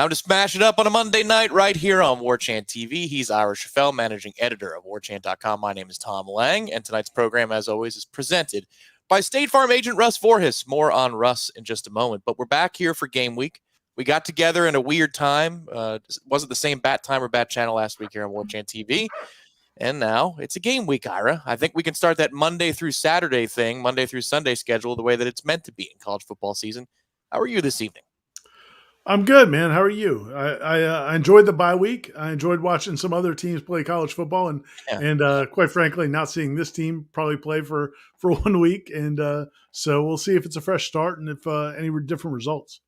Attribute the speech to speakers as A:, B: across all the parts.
A: Time to smash it up on a Monday night right here on Warchant TV. He's Ira Schafel, managing editor of Warchant.com. My name is Tom Lang, and tonight's program, as always, is presented by State Farm agent Russ Voorhis. More on Russ in just a moment. But we're back here for game week. We got together in a weird time. It wasn't the same bat time or bat channel last week here on Warchant TV. And now it's a game week, Ira. I think we can start that Monday through Saturday thing, Monday through Sunday schedule, the way that it's meant to be in college football season. How are you this evening?
B: I'm good, man. How are you? I enjoyed the bye week. I enjoyed watching some other teams play college football, and quite frankly, not seeing this team probably play for 1 week. And so we'll see if it's a fresh start and if any different results.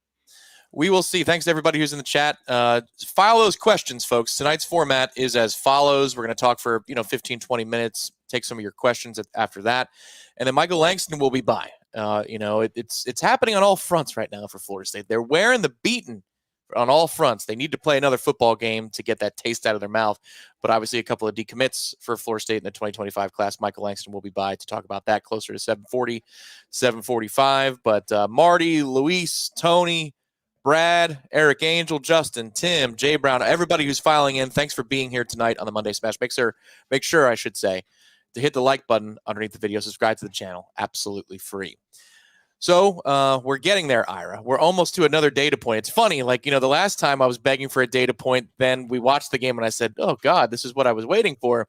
A: We will see. Thanks to everybody who's in the chat. File those questions, folks. Tonight's format is as follows. We're going to talk for 15, 20 minutes, take some of your questions after that. And then Michael Langston will be by. It's happening on all fronts right now for Florida State. They're wearing the beaten on all fronts. They need to play another football game to get that taste out of their mouth. But obviously a couple of decommits for Florida State in the 2025 class. Michael Langston will be by to talk about that closer to 7:40, 7:45. But Marty, Luis, Tony, Brad, Eric Angel, Justin, Tim, Jay Brown, everybody who's filing in, thanks for being here tonight on the Monday Smash. Make sure I should say, to hit the like button underneath the video, subscribe to the channel, absolutely free. So we're getting there, Ira. We're almost to another data point. It's funny, the last time I was begging for a data point, then we watched the game and I said, oh, God, this is what I was waiting for.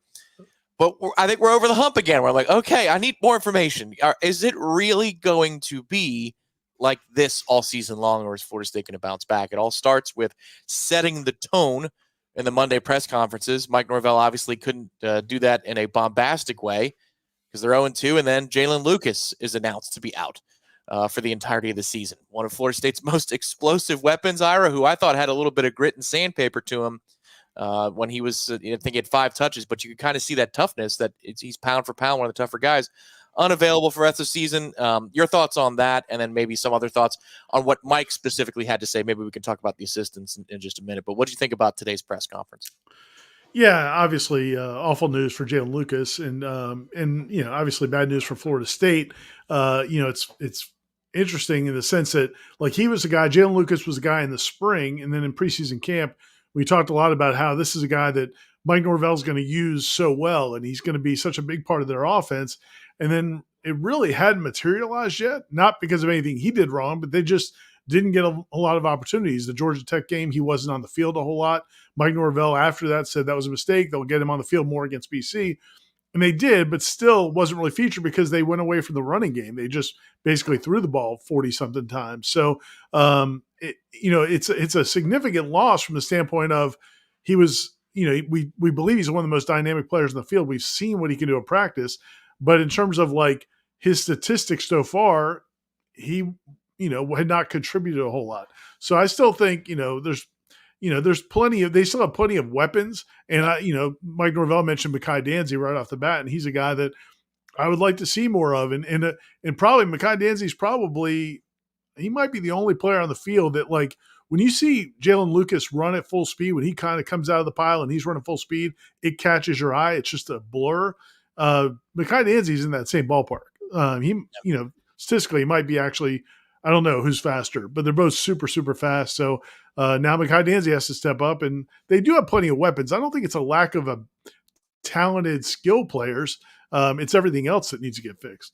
A: But I think we're over the hump again. We're like, okay, I need more information. Is it really going to be like this all season long, or is Florida State going to bounce back? It all starts with setting the tone in the Monday press conferences. Mike Norvell obviously couldn't do that in a bombastic way because they're 0-2, and then Jalen Lucas is announced to be out for the entirety of the season. One of Florida State's most explosive weapons, Ira, who I thought had a little bit of grit and sandpaper to him when he was, I think he had 5 touches, but you could kind of see that toughness, that he's pound for pound one of the tougher guys. Unavailable for the rest of the season. Your thoughts on that, and then maybe some other thoughts on what Mike specifically had to say. Maybe we can talk about the assistants in just a minute. But what do you think about today's press conference?
B: Yeah, obviously awful news for Jalen Lucas, and obviously bad news for Florida State. It's interesting in the sense that he was a guy. Jalen Lucas was a guy in the spring, and then in preseason camp, we talked a lot about how this is a guy that Mike Norvell is going to use so well, and he's going to be such a big part of their offense. And then it really hadn't materialized yet, not because of anything he did wrong, but they just didn't get a lot of opportunities. The Georgia Tech game, he wasn't on the field a whole lot. Mike Norvell after that said that was a mistake. They'll get him on the field more against BC. And they did, but still wasn't really featured because they went away from the running game. They just basically threw the ball 40-something times. So, it's a significant loss from the standpoint of he was, we believe he's one of the most dynamic players in the field. We've seen what he can do in practice. But in terms of his statistics so far, he, had not contributed a whole lot. So I still think, there's they still have plenty of weapons. And Mike Norvell mentioned Mekhi Danzey right off the bat, and he's a guy that I would like to see more of. And probably Mekhi Danzey's he might be the only player on the field that when you see Jalen Lucas run at full speed, when he kind of comes out of the pile and he's running full speed, it catches your eye. It's just a blur. Mekhi Danzey's in that same ballpark. Statistically, he might be actually, I don't know who's faster, but they're both super, super fast. So now Mekhi Danzey has to step up, and they do have plenty of weapons. I don't think it's a lack of talented skill players. It's everything else that needs to get fixed.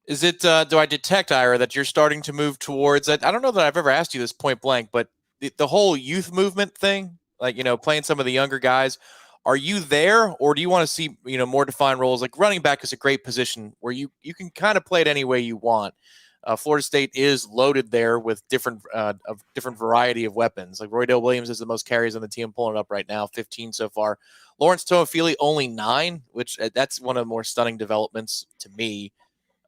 A: Is it, do I detect, Ira, that you're starting to move towards, I don't know that I've ever asked you this point blank, but the whole youth movement thing, playing some of the younger guys, are you there, or do you want to see, more defined roles? Running back is a great position where you can kind of play it any way you want. Florida State is loaded there with different variety of weapons. Roydell Williams is the most carries on the team, pulling it up right now, 15 so far. Lawrence Toafili only 9, which that's one of the more stunning developments to me.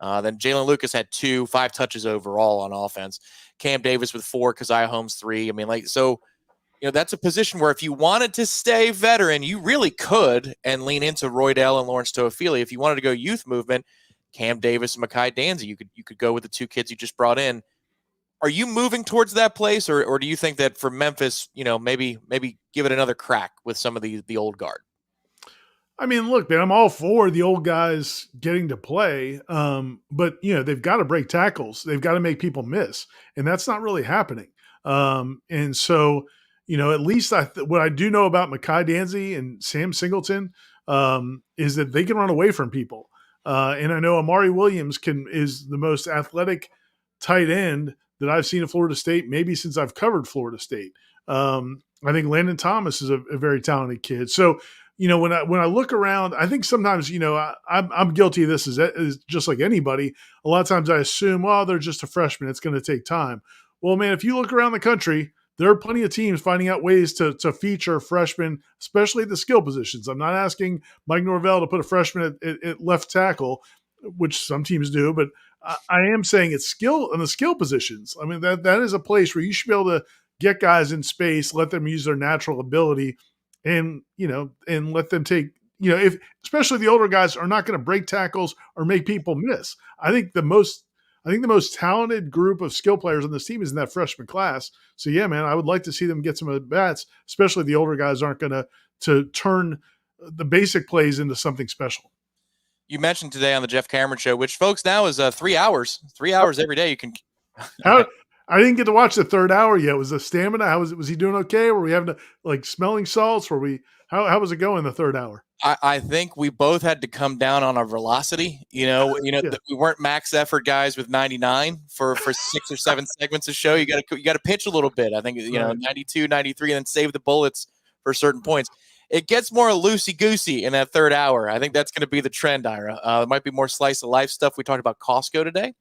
A: Then Jalen Lucas had 5 touches overall on offense. Cam Davis with 4, Keziah Holmes 3. That's a position where if you wanted to stay veteran, you really could and lean into Roydell and Lawrence Toafili. If you wanted to go youth movement, Cam Davis and Mekhi Danzey, you could go with the 2 kids you just brought in. Are you moving towards that place, or do you think that for Memphis, maybe give it another crack with some of the old guard?
B: I mean, look, man, I'm all for the old guys getting to play, but they've got to break tackles. They've got to make people miss, and that's not really happening. And so, at least what I do know about Mekhi Danzy and Sam Singleton is that they can run away from people. And I know Amari Williams is the most athletic tight end that I've seen at Florida State, maybe since I've covered Florida State. I think Landon Thomas is a very talented kid. So, when I look around, I think sometimes, I'm guilty of this as just like anybody. A lot of times I assume, well, they're just a freshman. It's going to take time. Well, man, if you look around the country, there are plenty of teams finding out ways to feature freshmen, especially at the skill positions. I'm not asking Mike Norvell to put a freshman at left tackle, which some teams do, but I am saying it's skill on the skill positions. I mean, that is a place where you should be able to get guys in space, let them use their natural ability, and let them take, if especially the older guys are not going to break tackles or make people miss. I think the most talented group of skill players on this team is in that freshman class. So yeah, man, I would like to see them get some at bats, especially the older guys aren't going to turn the basic plays into something special.
A: You mentioned today on the Jeff Cameron show, which folks now is 3 hours. 3 hours every day. You can.
B: I didn't get to watch the third hour yet. Was the stamina? Was he doing okay? Were we having to smelling salts? How was it going the third hour?
A: I think we both had to come down on our velocity. Yeah. We weren't max effort guys with 99 for 6 or 7 segments of show. You got to pitch a little bit. I think 92, 93, and then save the bullets for certain points. It gets more loosey-goosey in that third hour. I think that's going to be the trend, Ira. There might be more slice of life stuff. We talked about Costco today.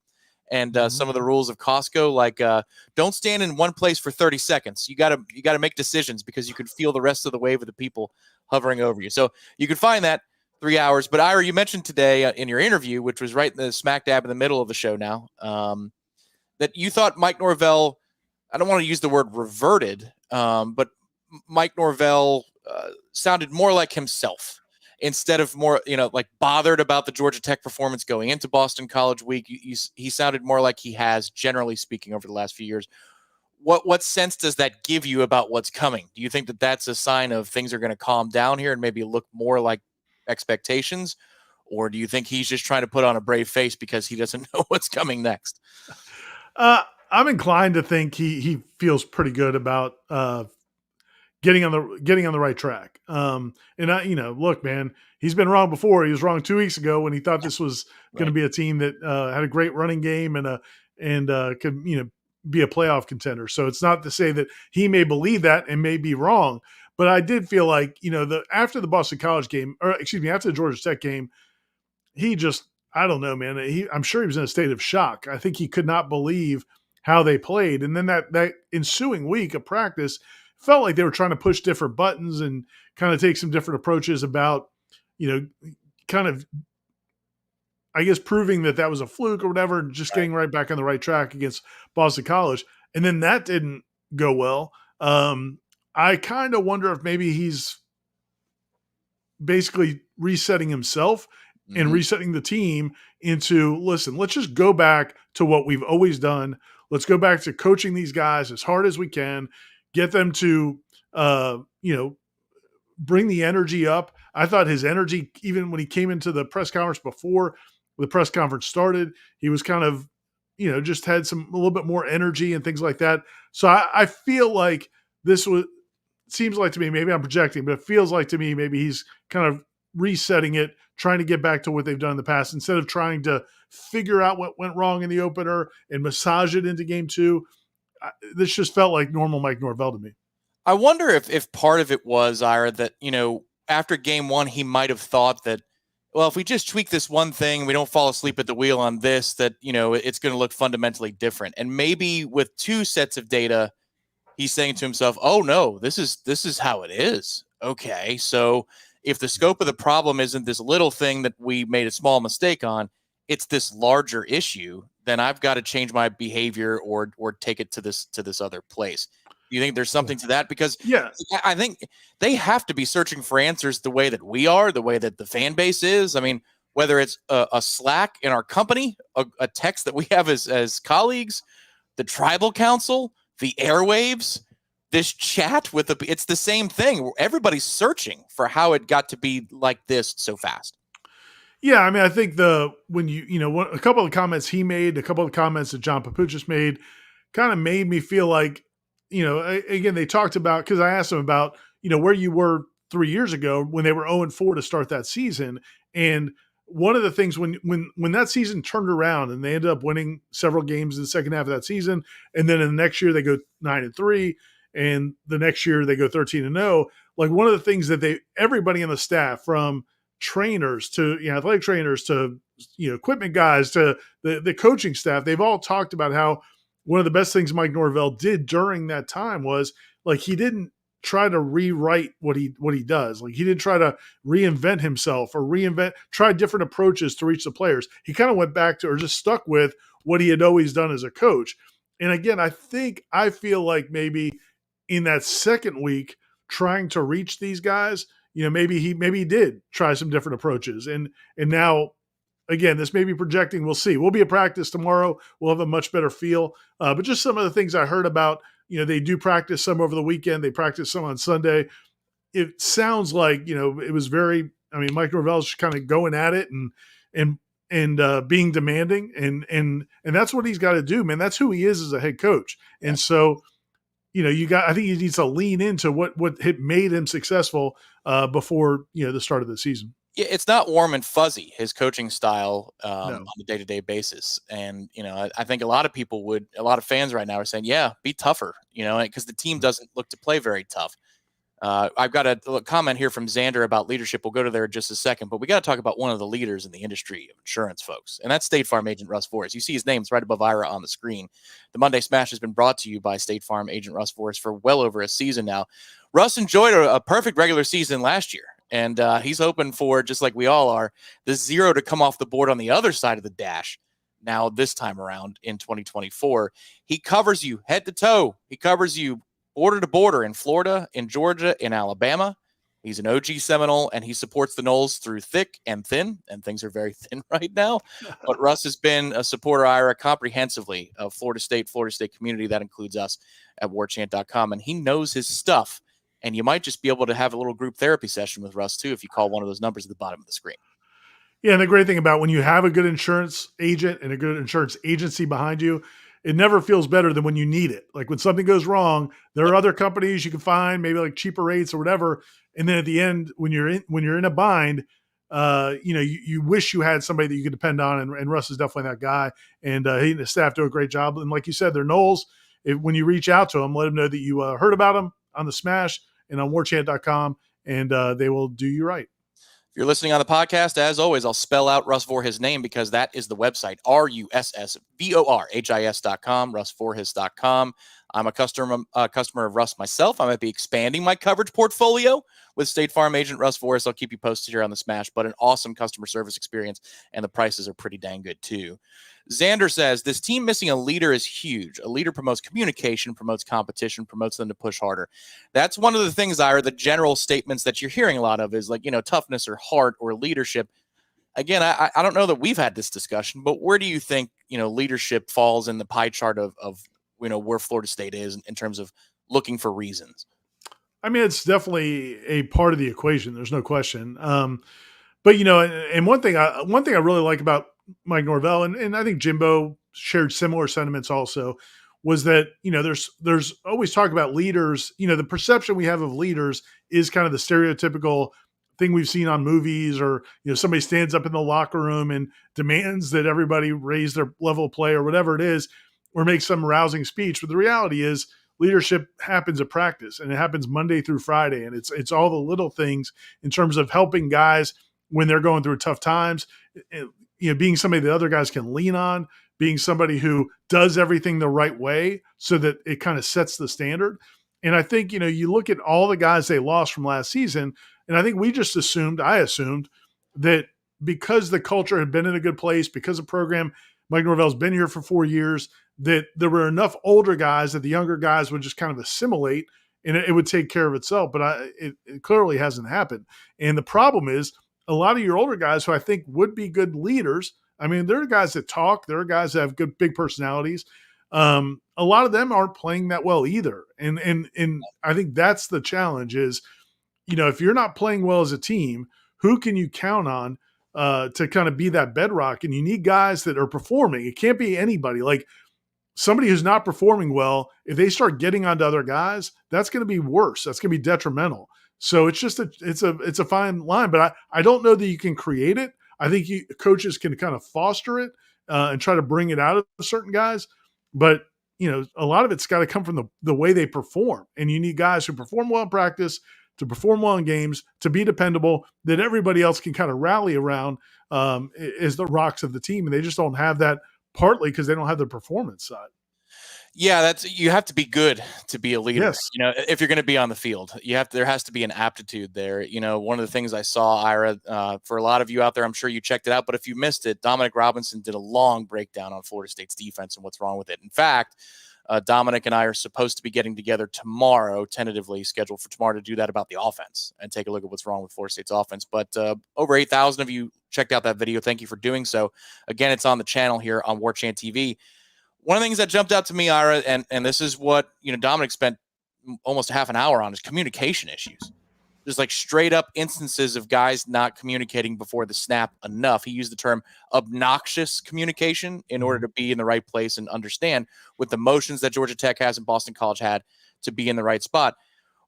A: And some of the rules of Costco, like don't stand in one place for 30 seconds. You gotta make decisions because you can feel the rest of the wave of the people hovering over you. So you can find that 3 hours. But Ira, you mentioned today in your interview, which was right in the smack dab in the middle of the show now, that you thought Mike Norvell, I don't want to use the word reverted, but Mike Norvell sounded more like himself. Instead of more, bothered about the Georgia Tech performance going into Boston College Week, he sounded more like he has, generally speaking, over the last few years. What sense does that give you about what's coming? Do you think that that's a sign of things are going to calm down here and maybe look more like expectations? Or do you think he's just trying to put on a brave face because he doesn't know what's coming next?
B: I'm inclined to think he feels pretty good about getting on the right track. And look, man, he's been wrong before. He was wrong 2 weeks ago when he thought this was going to be a team that had a great running game and could be a playoff contender. So it's not to say that he may believe that and may be wrong, but I did feel like after the Boston College game, or excuse me, after the Georgia Tech game, he just, I don't know, man. I'm sure he was in a state of shock. I think he could not believe how they played, and then that ensuing week of practice felt like they were trying to push different buttons and kind of take some different approaches about, kind of, I guess, proving that was a fluke or whatever, and just getting right back on the right track against Boston College. And then that didn't go well. I kind of wonder if maybe he's basically resetting himself and resetting the team into, listen, let's just go back to what we've always done. Let's go back to coaching these guys as hard as we can. Get them to, bring the energy up. I thought his energy, even when he came into the press conference before the press conference started, he was kind of, just had a little bit more energy and things like that. So I feel like seems like to me, maybe I'm projecting, but it feels like to me, maybe he's kind of resetting it, trying to get back to what they've done in the past instead of trying to figure out what went wrong in the opener and massage it into game 2. This just felt like normal Mike Norvell to me.
A: I wonder if part of it was, Ira, that, after game 1, he might have thought that, well, if we just tweak this one thing, we don't fall asleep at the wheel on this, that, it's going to look fundamentally different. And maybe with 2 sets of data, he's saying to himself, oh no, this is how it is. Okay. So if the scope of the problem isn't this little thing that we made a small mistake on, it's this larger issue, then I've got to change my behavior or take it to this other place. Do you think there's something to that? Because I think they have to be searching for answers the way that we are, the way that the fan base is. I mean, whether it's a Slack in our company, a text that we have as colleagues, the tribal council, the airwaves, this chat it's the same thing. Everybody's searching for how it got to be like this so fast.
B: Yeah, I mean, I think when a couple of comments he made, a couple of comments that John Papuchis made, kind of made me feel like again, they talked about, because I asked them about, where you were 3 years ago when they were 0-4 to start that season. And one of the things when that season turned around and they ended up winning several games in the second half of that season, and then in the next year they go 9-3, and the next year they go 13-0. Like, one of the things that everybody on the staff, from trainers to athletic trainers to equipment guys to the coaching staff, they've all talked about how one of the best things Mike Norvell did during that time was, like, he didn't try to rewrite what he does. Like, he didn't try to reinvent himself or try different approaches to reach the players. He kind of went back to, or just stuck with, what he had always done as a coach. And again, I feel like maybe in that second week trying to reach these guys, maybe he did try some different approaches. And now, again, this may be projecting. We'll see. We'll be at practice tomorrow. We'll have a much better feel. But just some of the things I heard about, they do practice some over the weekend. They practice some on Sunday. It sounds like, it was Mike Norvell's kind of going at it and being demanding. And that's what he's got to do, man. That's who he is as a head coach. Yeah. And so, I think he needs to lean into what had made him successful before, the start of the season.
A: Yeah, it's not warm and fuzzy, his coaching style on a day-to-day basis. And, I think a lot of fans right now are saying, yeah, be tougher, because the team doesn't look to play very tough. I've got a comment here from Xander about leadership. We'll go to there in just a second, but we got to talk about one of the leaders in the industry of insurance, folks, and that's State Farm agent Russ Forrest. You see his name's right above Ira on the screen. The Monday Smash has been brought to you by State Farm agent Russ Forrest for well over a season now. Russ enjoyed a perfect regular season last year, and he's hoping for, just like we all are, the 0 to come off the board on the other side of the dash. Now, this time around in 2024, he covers you head to toe. He covers you border to border in Florida, in Georgia, in Alabama. He's an OG Seminole, and he supports the Noles through thick and thin, and things are very thin right now. But Russ has been a supporter, Ira, comprehensively of Florida State community. That includes us at warchant.com, and he knows his stuff. And you might just be able to have a little group therapy session with Russ, too, if you call one of those numbers at the bottom of the screen.
B: Yeah, and the great thing about when you have a good insurance agent and a good insurance agency behind you, it never feels better than when you need it. Like, when something goes wrong, there are other companies you can find, maybe like cheaper rates or whatever. And then at the end, when you're in a bind, you wish you had somebody that you could depend on. And Russ is definitely that guy. And he and his staff do a great job. And like you said, they're Noles. When you reach out to them, let them know that you heard about them on the Smash and on warchant.com, and they will do you right.
A: If you're listening on the podcast, as always, I'll spell out Russ Vorhis' name, because that is the website, RussVorhis.com, RussVorhis.com. I'm a customer of Russ myself. I might be expanding my coverage portfolio with State Farm agent Russ Vorhis. I'll keep you posted here on the Smash, but an awesome customer service experience, and the prices are pretty dang good too. Xander says, this team missing a leader is huge. A leader promotes communication, promotes competition, promotes them to push harder. That's one of the things, Ira, the general statements that you're hearing a lot of is like, toughness or heart or leadership. Again, I don't know that we've had this discussion, but where do you think, leadership falls in the pie chart of where Florida State is in terms of looking for reasons?
B: I mean, it's definitely a part of the equation. There's no question. But, and one thing I really like about Mike Norvell, and I think Jimbo shared similar sentiments also, was that, there's always talk about leaders. The perception we have of leaders is kind of the stereotypical thing we've seen on movies, or, somebody stands up in the locker room and demands that everybody raise their level of play or whatever it is, or make some rousing speech. But the reality is, leadership happens at practice, and it happens Monday through Friday. And it's all the little things in terms of helping guys when they're going through tough times, being somebody that other guys can lean on, being somebody who does everything the right way so that it kind of sets the standard. And I think, you look at all the guys they lost from last season, and I think I assumed that because the culture had been in a good place, because the program, Mike Norvell's been here for 4 years, that there were enough older guys that the younger guys would just kind of assimilate and it would take care of itself. But it clearly hasn't happened. And the problem is, a lot of your older guys who I think would be good leaders, I mean, there are guys that talk, there are guys that have good, big personalities. A lot of them aren't playing that well either. And I think that's the challenge is, if you're not playing well as a team, who can you count on to kind of be that bedrock? And you need guys that are performing. It can't be anybody. Like, somebody who's not performing well, if they start getting onto other guys, that's going to be worse. That's going to be detrimental. So it's just it's a fine line, but I don't know that you can create it. I think coaches can kind of foster it and try to bring it out of certain guys, but a lot of it's got to come from the way they perform, and you need guys who perform well in practice, to perform well in games, to be dependable, that everybody else can kind of rally around as the rocks of the team, and they just don't have that, partly because they don't have the performance side.
A: Yeah, you have to be good to be a leader.
B: Yes.
A: If you're going to be on the field, there has to be an aptitude there. One of the things I saw, Ira, for a lot of you out there, I'm sure you checked it out, but if you missed it, Dominic Robinson did a long breakdown on Florida State's defense and what's wrong with it. In fact, Dominic and I are supposed to be getting together tomorrow, tentatively scheduled for tomorrow, to do that about the offense and take a look at what's wrong with Florida State's offense. But over 8,000 of you checked out that video. Thank you for doing so. Again, it's on the channel here on Warchant TV. One of the things that jumped out to me, Ira, and this is what Dominic spent almost half an hour on, is communication issues. There's like straight up instances of guys not communicating before the snap enough. He used the term obnoxious communication in order to be in the right place and understand, with the motions that Georgia Tech has and Boston College had, to be in the right spot.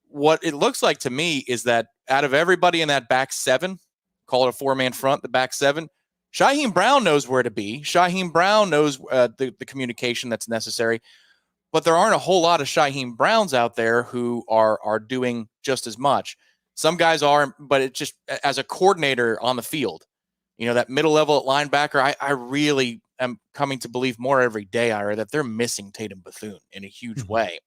A: What it looks like to me is that out of everybody in that back seven, call it a four-man front, the back seven, Shyheim Brown knows where to be. Shyheim Brown knows the communication that's necessary. But there aren't a whole lot of Shyheim Browns out there who are doing just as much. Some guys are, but it just, as a coordinator on the field, that middle level at linebacker, I really am coming to believe more every day, Ira, that they're missing Tatum Bethune in a huge way.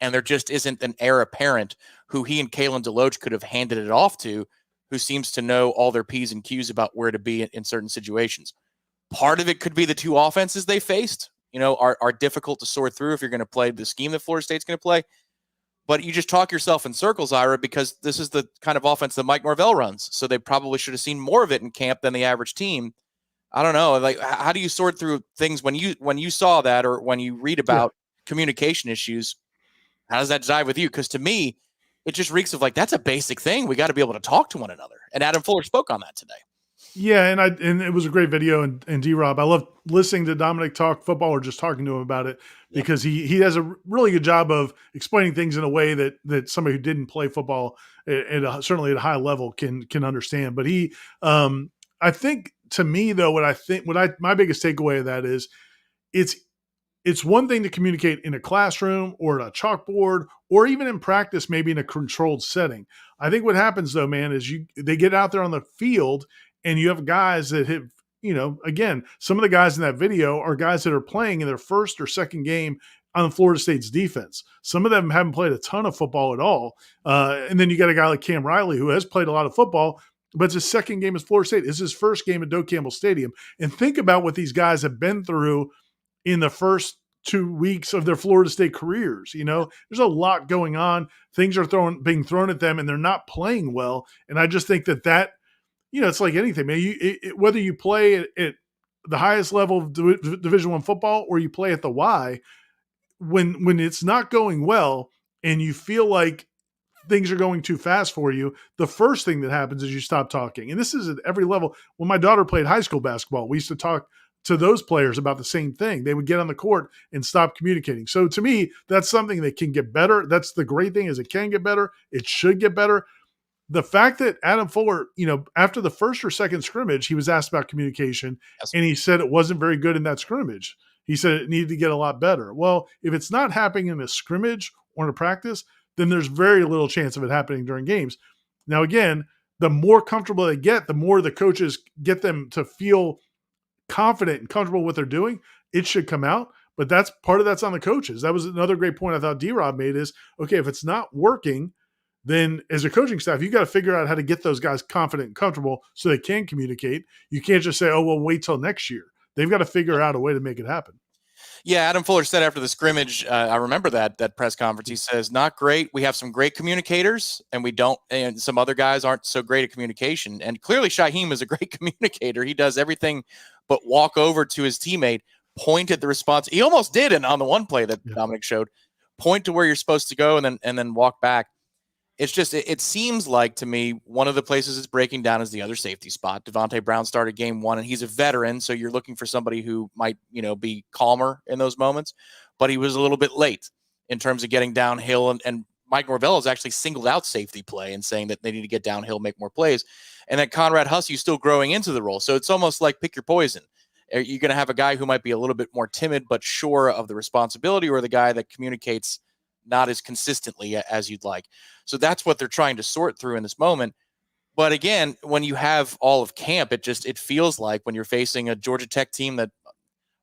A: And there just isn't an heir apparent who he and Kalen DeLoach could have handed it off to, who seems to know all their P's and Q's about where to be in certain situations. Part of it could be the two offenses they faced, are difficult to sort through if you're going to play the scheme that Florida State's going to play. But you just talk yourself in circles, Ira, because this is the kind of offense that Mike Norvell runs. So they probably should have seen more of it in camp than the average team. I don't know. Like, how do you sort through things when you saw that, or when you read about communication issues? How does that jive with you? Because to me, it just reeks of like, that's a basic thing. We got to be able to talk to one another. And Adam Fuller spoke on that today.
B: Yeah, and it was a great video. And D-Rob, I love listening to Dominic talk football, or just talking to him about it, because he does a really good job of explaining things in a way that somebody who didn't play football certainly at a high level can understand. But I think, to me though, my biggest takeaway of that is, it's one thing to communicate in a classroom or at a chalkboard, or even in practice, maybe in a controlled setting. I think what happens though, man, is they get out there on the field, and you have guys that have, again, some of the guys in that video are guys that are playing in their first or second game on Florida State's defense. Some of them haven't played a ton of football at all. And then you got a guy like Cam Riley, who has played a lot of football, but it's his second game as Florida State. It's his first game at Doak Campbell Stadium. And think about what these guys have been through in the first 2 weeks of their Florida State careers. There's a lot going on. Things are being thrown at them, and they're not playing well. And I just think that it's like anything, man. Whether you play at the highest level of Division I football, or you play at the Y, when it's not going well and you feel like things are going too fast for you, the first thing that happens is you stop talking. And this is at every level. When my daughter played high school basketball, we used to talk to those players about the same thing. They would get on the court and stop communicating. So to me, that's something that can get better. That's the great thing, is it can get better. It should get better. The fact that Adam Fuller, after the first or second scrimmage, he was asked about communication, and he said it wasn't very good in that scrimmage. He said it needed to get a lot better. Well, if it's not happening in a scrimmage or in a practice, then there's very little chance of it happening during games. Now, again, the more comfortable they get, the more the coaches get them to feel confident and comfortable with what they're doing, it should come out. But that's on the coaches. That was another great point I thought D-Rob made, is, okay, if it's not working, then as a coaching staff, you got to figure out how to get those guys confident and comfortable so they can communicate. You can't just say, oh, well, wait till next year. They've got to figure out a way to make it happen.
A: Yeah, Adam Fuller said after the scrimmage, I remember that press conference, he says, not great. We have some great communicators, and we don't, and some other guys aren't so great at communication. And clearly Shyheim is a great communicator. He does everything but walk over to his teammate, point at the response. He almost did, and on the one play that Dominic showed, point to where you're supposed to go, and then walk back. It's just it seems like to me one of the places it's breaking down is the other safety spot. Devontae Brown started game one, and he's a veteran, so you're looking for somebody who might be calmer in those moments, but he was a little bit late in terms of getting downhill, and Mike Norvell has actually singled out safety play and saying that they need to get downhill, make more plays, and that Conrad Hussey's still growing into the role. So it's almost like pick your poison. You're going to have a guy who might be a little bit more timid but sure of the responsibility, or the guy that communicates not as consistently as you'd like. So that's what they're trying to sort through in this moment. But again, when you have all of camp, it feels like when you're facing a Georgia Tech team that,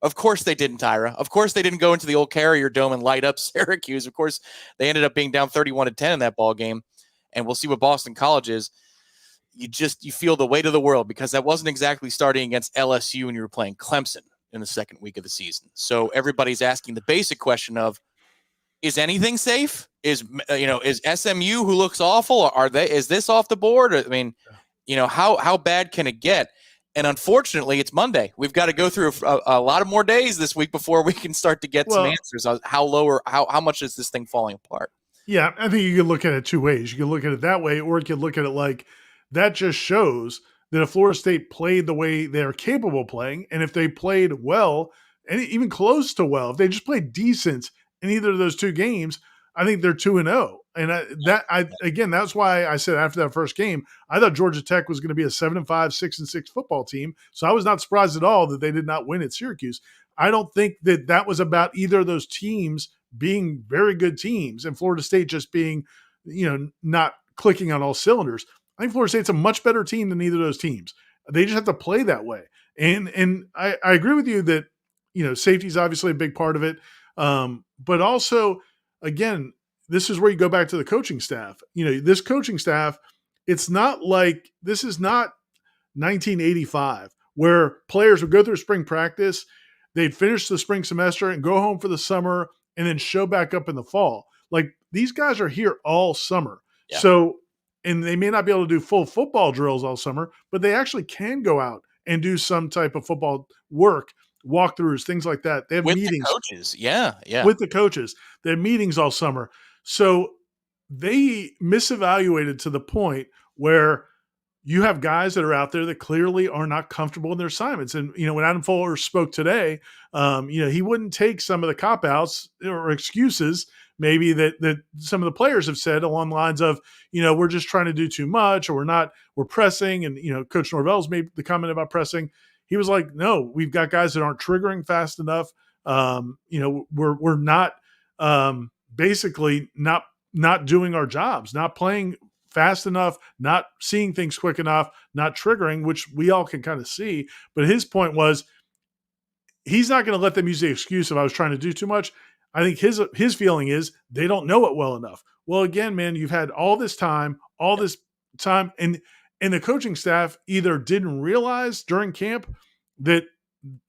A: of course they didn't, Tyra. Of course they didn't go into the old Carrier Dome and light up Syracuse. Of course they ended up being down 31-10 in that ball game. And we'll see what Boston College is. You feel the weight of the world, because that wasn't exactly starting against LSU when you were playing Clemson in the second week of the season. So everybody's asking the basic question of, is anything safe? Is SMU, who looks awful, is this off the board? I mean, how bad can it get? And unfortunately, it's Monday. We've got to go through a lot of more days this week before we can start to get some answers on how much is this thing falling apart.
B: Yeah, I think you can look at it two ways. You can look at it that way, or you can look at it like that just shows that if Florida State played the way they're capable of playing, and if they played well, and even close to well, if they just played decent in either of those two games, I think they're 2-0. And again, that's why I said after that first game, I thought Georgia Tech was going to be a 7-5, 6-6 football team. So I was not surprised at all that they did not win at Syracuse. I don't think that was about either of those teams being very good teams and Florida State just being, not clicking on all cylinders. I think Florida State's a much better team than either of those teams. They just have to play that way. And I agree with you that, safety is obviously a big part of it. But also, again, this is where you go back to the coaching staff. This coaching staff, it's not like this is not 1985 where players would go through spring practice, they'd finish the spring semester and go home for the summer and then show back up in the fall. Like, these guys are here all summer. Yeah. So, and they may not be able to do full football drills all summer, but they actually can go out and do some type of football work, walkthroughs, things like that. They have
A: with
B: meetings.
A: The coaches. Yeah.
B: With the coaches. They have meetings all summer. So they misevaluated to the point where you have guys that are out there that clearly are not comfortable in their assignments. And, when Adam Fuller spoke today, he wouldn't take some of the cop-outs or excuses maybe that some of the players have said along the lines of, we're just trying to do too much, or we're pressing. And, Coach Norvell's made the comment about pressing. He was like, no, we've got guys that aren't triggering fast enough. We're not basically not doing our jobs, not playing fast enough, not seeing things quick enough, not triggering, which we all can kind of see. But his point was, he's not going to let them use the excuse of I was trying to do too much. I think his feeling is they don't know it well enough. Well, again, man, you've had all this time, and the coaching staff either didn't realize during camp that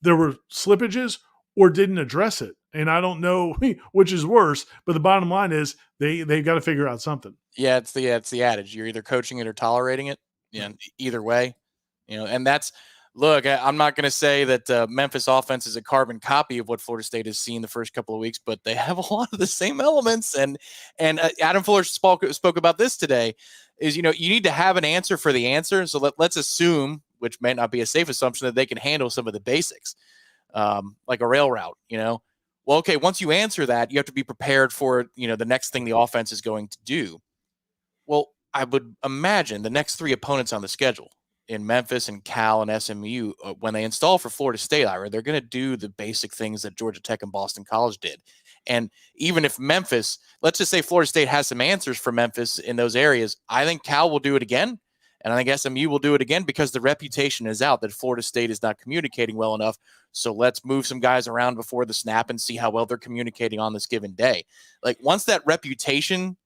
B: there were slippages or didn't address it. And I don't know which is worse, but the bottom line is they've got to figure out something.
A: Yeah, it's the adage. You're either coaching it or tolerating it. Either way, and that's, look, I'm not going to say that Memphis offense is a carbon copy of what Florida State has seen the first couple of weeks, but they have a lot of the same elements. And Adam Fuller spoke about this today. Is you need to have an answer for the answer. So let's assume, which may not be a safe assumption, that they can handle some of the basics, like a rail route. Well, okay, once you answer that, you have to be prepared for the next thing the offense is going to do. Well, I would imagine the next three opponents on the schedule in Memphis and Cal and SMU, when they install for Florida State, Ira, they're going to do the basic things that Georgia Tech and Boston College did. And even if Memphis, let's just say Florida State has some answers for Memphis in those areas, I think Cal will do it again. And I think SMU will do it again, because the reputation is out that Florida State is not communicating well enough. So let's move some guys around before the snap and see how well they're communicating on this given day. Like, once that reputation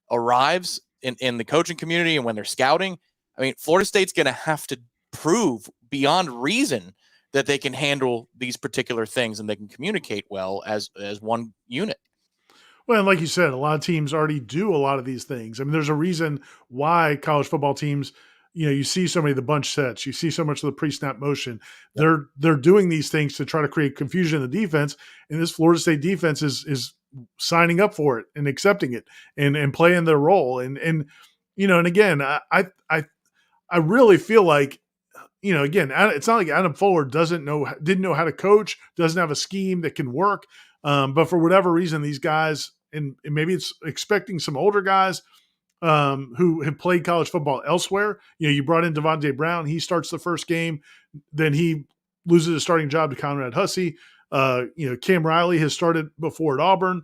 A: arrives in the coaching community and when they're scouting, I mean, Florida State's going to have to prove beyond reason that they can handle these particular things and they can communicate well as one unit.
B: Well, and like you said, a lot of teams already do a lot of these things. I mean, there's a reason why college football teams, you see so many of the bunch sets, you see so much of the pre-snap motion. Yep. They're doing these things to try to create confusion in the defense. And this Florida State defense is signing up for it and accepting it and playing their role. And again, I really feel like, again, it's not like Adam Fuller didn't know how to coach, doesn't have a scheme that can work. But for whatever reason, these guys, and maybe it's expecting some older guys who have played college football elsewhere. You brought in Devontae Brown. He starts the first game. Then he loses his starting job to Conrad Hussey. Cam Riley has started before at Auburn.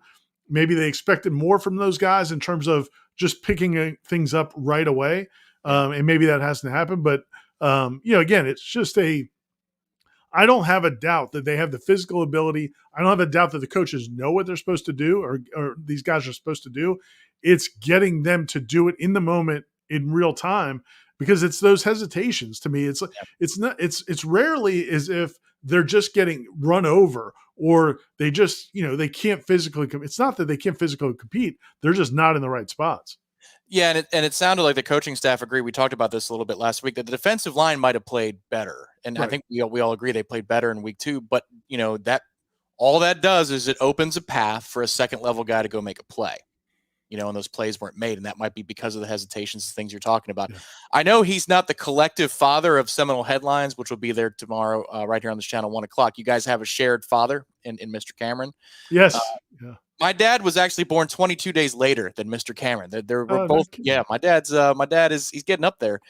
B: Maybe they expected more from those guys in terms of just picking things up right away. And maybe that hasn't happened. But, again, it's just I don't have a doubt that they have the physical ability. I don't have a doubt that the coaches know what they're supposed to do or these guys are supposed to do. It's getting them to do it in the moment in real time, because it's those hesitations to me. It's rarely as if they're just getting run over or they just, they can't physically it's not that they can't physically compete. They're just not in the right spots.
A: Yeah, and it sounded like the coaching staff agreed. We talked about this a little bit last week, that the defensive line might have played better. And right. I think we all agree they played better in week 2. But, that all that does is it opens a path for a second-level guy to go make a play. And those plays weren't made, and that might be because of the hesitations, things you're talking about. Yeah. I know he's not the collective father of Seminole headlines, which will be there tomorrow right here on this channel, 1 o'clock. You guys have a shared father in Mr. Cameron.
B: Yes. Yeah.
A: My dad was actually born 22 days later than Mr. Cameron. They're both. Yeah, my dad he's getting up there,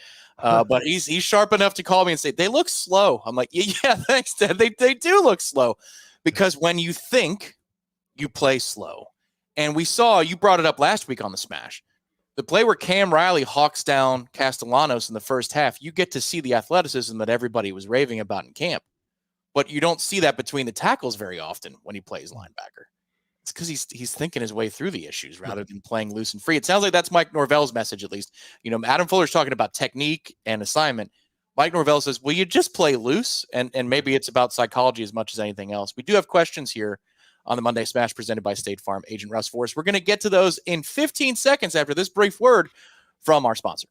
A: but he's sharp enough to call me and say they look slow. I'm like, yeah, thanks, Dad. They do look slow, because when you think, you play slow. And we saw, you brought it up last week on the Smash, the play where Cam Riley hawks down Castellanos in the first half. You get to see the athleticism that everybody was raving about in camp, but you don't see that between the tackles very often when he plays linebacker. It's because he's thinking his way through the issues rather than playing loose and free. It sounds like that's Mike Norvell's message, at least. Adam Fuller's talking about technique and assignment. Mike Norvell says, will you just play loose? And maybe it's about psychology as much as anything else. We do have questions here on the Monday Smash presented by State Farm Agent Russ Forrest. We're going to get to those in 15 seconds after this brief word from our sponsor.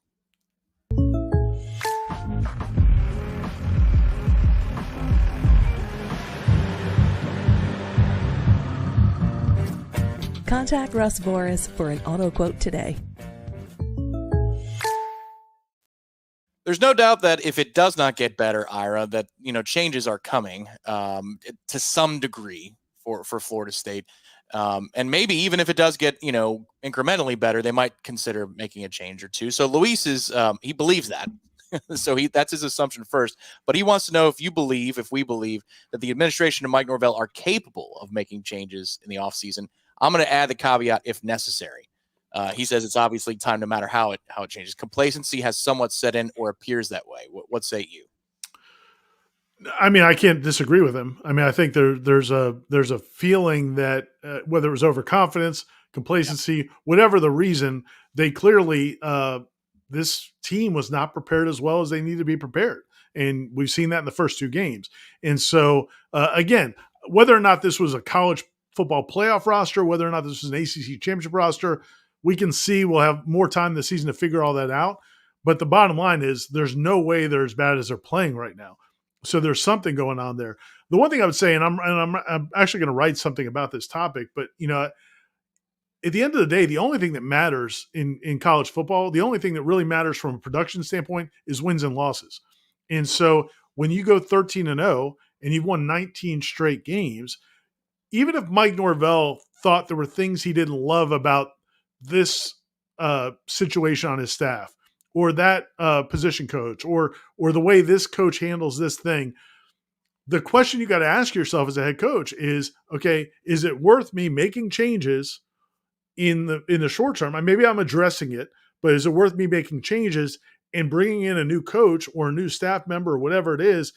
C: Contact Russ Forrest for an auto quote today.
A: There's no doubt that if it does not get better, Ira, that changes are coming to some degree for Florida State. And maybe even if it does get, incrementally better, they might consider making a change or two. So Luis he believes that. So that's his assumption first. But he wants to know if we believe that the administration and Mike Norvell are capable of making changes in the offseason. I'm going to add the caveat if necessary. He says it's obviously time no matter how it changes. Complacency has somewhat set in or appears that way. What say you?
B: I mean, I can't disagree with him. I mean, I think there's a feeling that whether it was overconfidence, complacency, whatever the reason, they clearly this team was not prepared as well as they need to be prepared, and we've seen that in the first 2 games. And so, again, whether or not this was a college football playoff roster, whether or not this was an ACC championship roster, we can see. We'll have more time this season to figure all that out. But the bottom line is, there's no way they're as bad as they're playing right now. So there's something going on there. The one thing I would say, and I'm actually going to write something about this topic, but at the end of the day, the only thing that matters in college football, the only thing that really matters from a production standpoint is wins and losses. And so when you go 13-0 and you've won 19 straight games, even if Mike Norvell thought there were things he didn't love about this situation on his staff, or that position coach, or the way this coach handles this thing, the question you got to ask yourself as a head coach is, okay, is it worth me making changes in the short term? Maybe I'm addressing it, but is it worth me making changes and bringing in a new coach or a new staff member or whatever it is,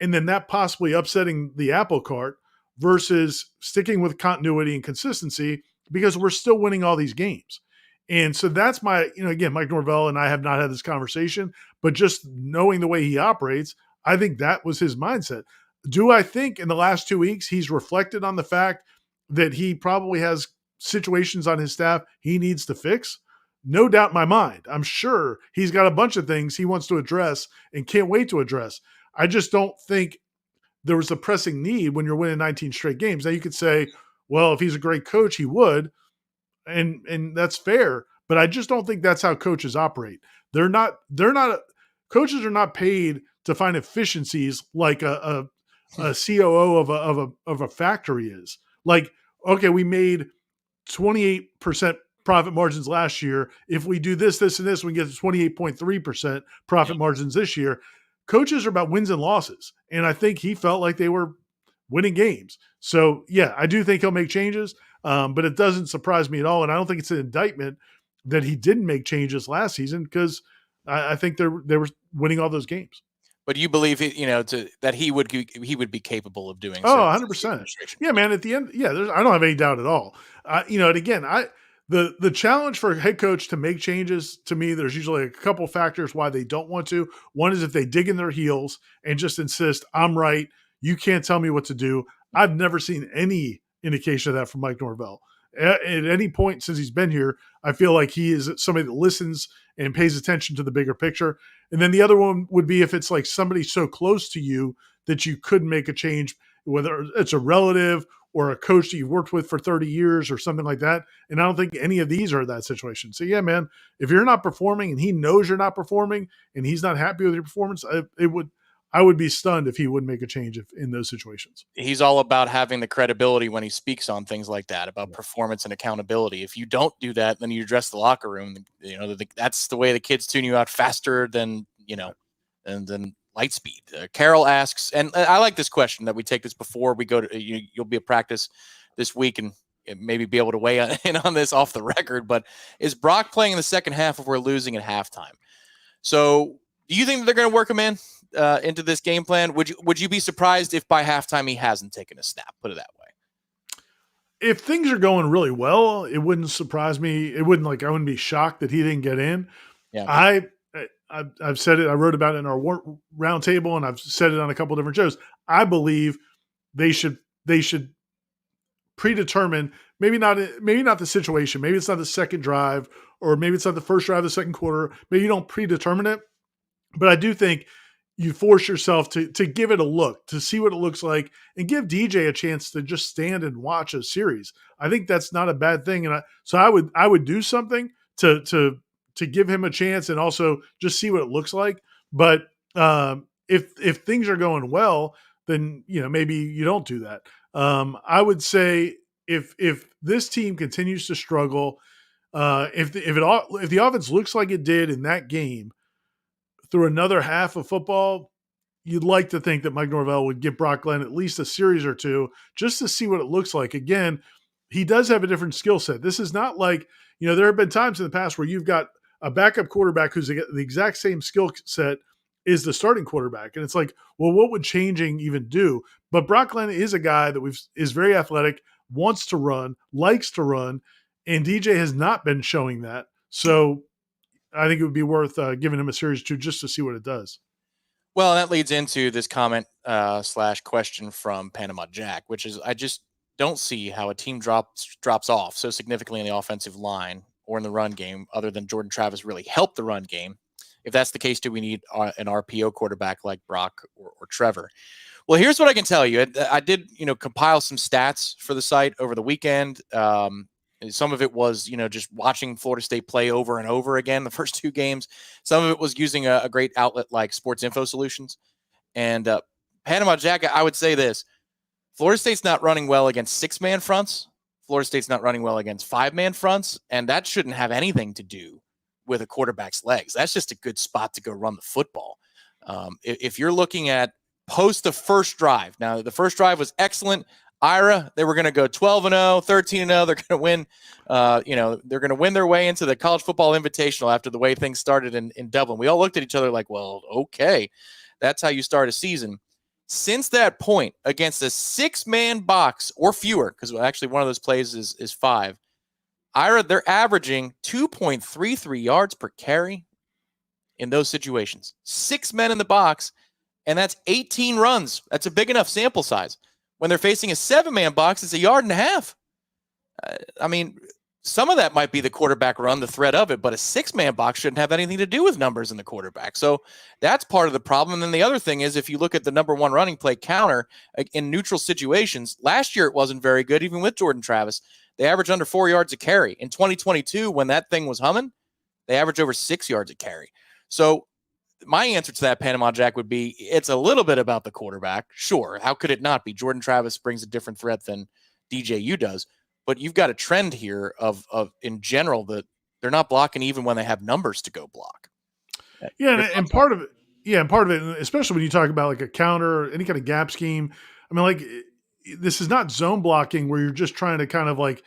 B: and then that possibly upsetting the apple cart, versus sticking with continuity and consistency because we're still winning all these games? And so that's my, again, Mike Norvell and I have not had this conversation, but just knowing the way he operates, I think that was his mindset. Do I think in the last 2 weeks he's reflected on the fact that he probably has situations on his staff he needs to fix? No doubt in my mind. I'm sure he's got a bunch of things he wants to address and can't wait to address. I just don't think there was a pressing need when you're winning 19 straight games. Now you could say, Well, if he's a great coach, he would, and that's fair. But I just don't think that's how coaches operate. They're not. Coaches are not paid to find efficiencies like a COO of a factory is. Like, okay, we made 28% profit margins last year. If we do this, this, and this, we get 28.3% profit margins this year. Coaches are about wins and losses. And I think he felt like they were winning games. So, yeah, I do think he'll make changes, but it doesn't surprise me at all. And I don't think it's an indictment that he didn't make changes last season because I think they were winning all those games.
A: But you believe that he would be capable of doing so.
B: 100%. Yeah, man. At the end, I don't have any doubt at all. And again, the challenge for a head coach to make changes, to me, there's usually a couple factors why they don't want to. One is if they dig in their heels and just insist, I'm right, you can't tell me what to do. I've never seen any indication of that from Mike Norvell. At any point since he's been here, I feel like he is somebody that listens and pays attention to the bigger picture. And then the other one would be if it's like somebody so close to you that you couldn't make a change, whether it's a relative or a coach that you've worked with for 30 years or something like that. And I don't think any of these are that situation. So, yeah, man, if you're not performing and he knows you're not performing and he's not happy with your performance, I would be stunned if he would make a change in those situations.
A: He's all about having the credibility when he speaks on things like that, about performance and accountability. If you don't do that, then you address the locker room. That's the way the kids tune you out faster than, and then light speed. Carol asks, and I like this question that we take this before we go to, you'll be at practice this week and maybe be able to weigh in on this off the record, but is Brock playing in the second half if we're losing at halftime? So do you think that they're going to work him in into this game plan? Would you be surprised if by halftime he hasn't taken a snap? Put it that way.
B: If things are going really well, it wouldn't surprise me. I wouldn't be shocked that he didn't get in.
A: Yeah.
B: I've said it. I wrote about it in our round table, and I've said it on a couple of different shows. I believe they should predetermine, maybe not the situation. Maybe it's not the second drive, or maybe it's not the first drive of the second quarter. Maybe you don't predetermine it. But I do think you force yourself to give it a look, to see what it looks like, and give DJ a chance to just stand and watch a series. I think that's not a bad thing. And I would do something to give him a chance and also just see what it looks like. But if things are going well, then maybe you don't do that. I would say if this team continues to struggle, if the offense looks like it did in that game through another half of football, you'd like to think that Mike Norvell would give Brock Glenn at least a series or two just to see what it looks like. Again, he does have a different skill set. This is not like, there have been times in the past where you've got a backup quarterback who's the exact same skill set is the starting quarterback. And it's like, well, what would changing even do? But Brock Glenn is a guy that is very athletic, wants to run, likes to run, and DJ has not been showing that. So I think it would be worth giving him a series two just to see what it does.
A: Well, that leads into this comment / question from Panama Jack, which is, I just don't see how a team drops off so significantly in the offensive line or in the run game, other than Jordan Travis really helped the run game. If that's the case, do we need an RPO quarterback like Brock or Trevor? Well, here's what I can tell you. I did, compile some stats for the site over the weekend. Some of it was, just watching Florida State play over and over again the first two games. Some of it was using a great outlet like Sports Info Solutions. And Panama Jack, I would say this. Florida State's not running well against 6-man fronts. Florida State's not running well against 5-man fronts. And that shouldn't have anything to do with a quarterback's legs. That's just a good spot to go run the football. If you're looking at post the first drive, now the first drive was excellent. Ira, they were going to go 12-0, 13-0. They're going to win. They're going to win their way into the College Football Invitational after the way things started in Dublin. We all looked at each other like, well, okay, that's how you start a season. Since that point, against a 6-man box or fewer, because actually one of those plays is 5, Ira, they're averaging 2.33 yards per carry in those situations. 6 men in the box, and that's 18 runs. That's a big enough sample size. When they're facing a 7-man box, it's 1.5 yards. some of that might be the quarterback run, the threat of it, but a 6-man box shouldn't have anything to do with numbers in the quarterback. So that's part of the problem. And then the other thing is, if you look at the number one running play counter in neutral situations, last year it wasn't very good, even with Jordan Travis. They averaged under 4 yards a carry. In 2022, when that thing was humming, they averaged over 6 yards a carry. So my answer to that, Panama Jack, would be it's a little bit about the quarterback. Sure. How could it not be? Jordan Travis brings a different threat than DJU does. But you've got a trend here of in general that they're not blocking even when they have numbers to go block.
B: Yeah, and part of it, especially when you talk about like a counter, any kind of gap scheme. I mean, like this is not zone blocking where you're just trying to kind of like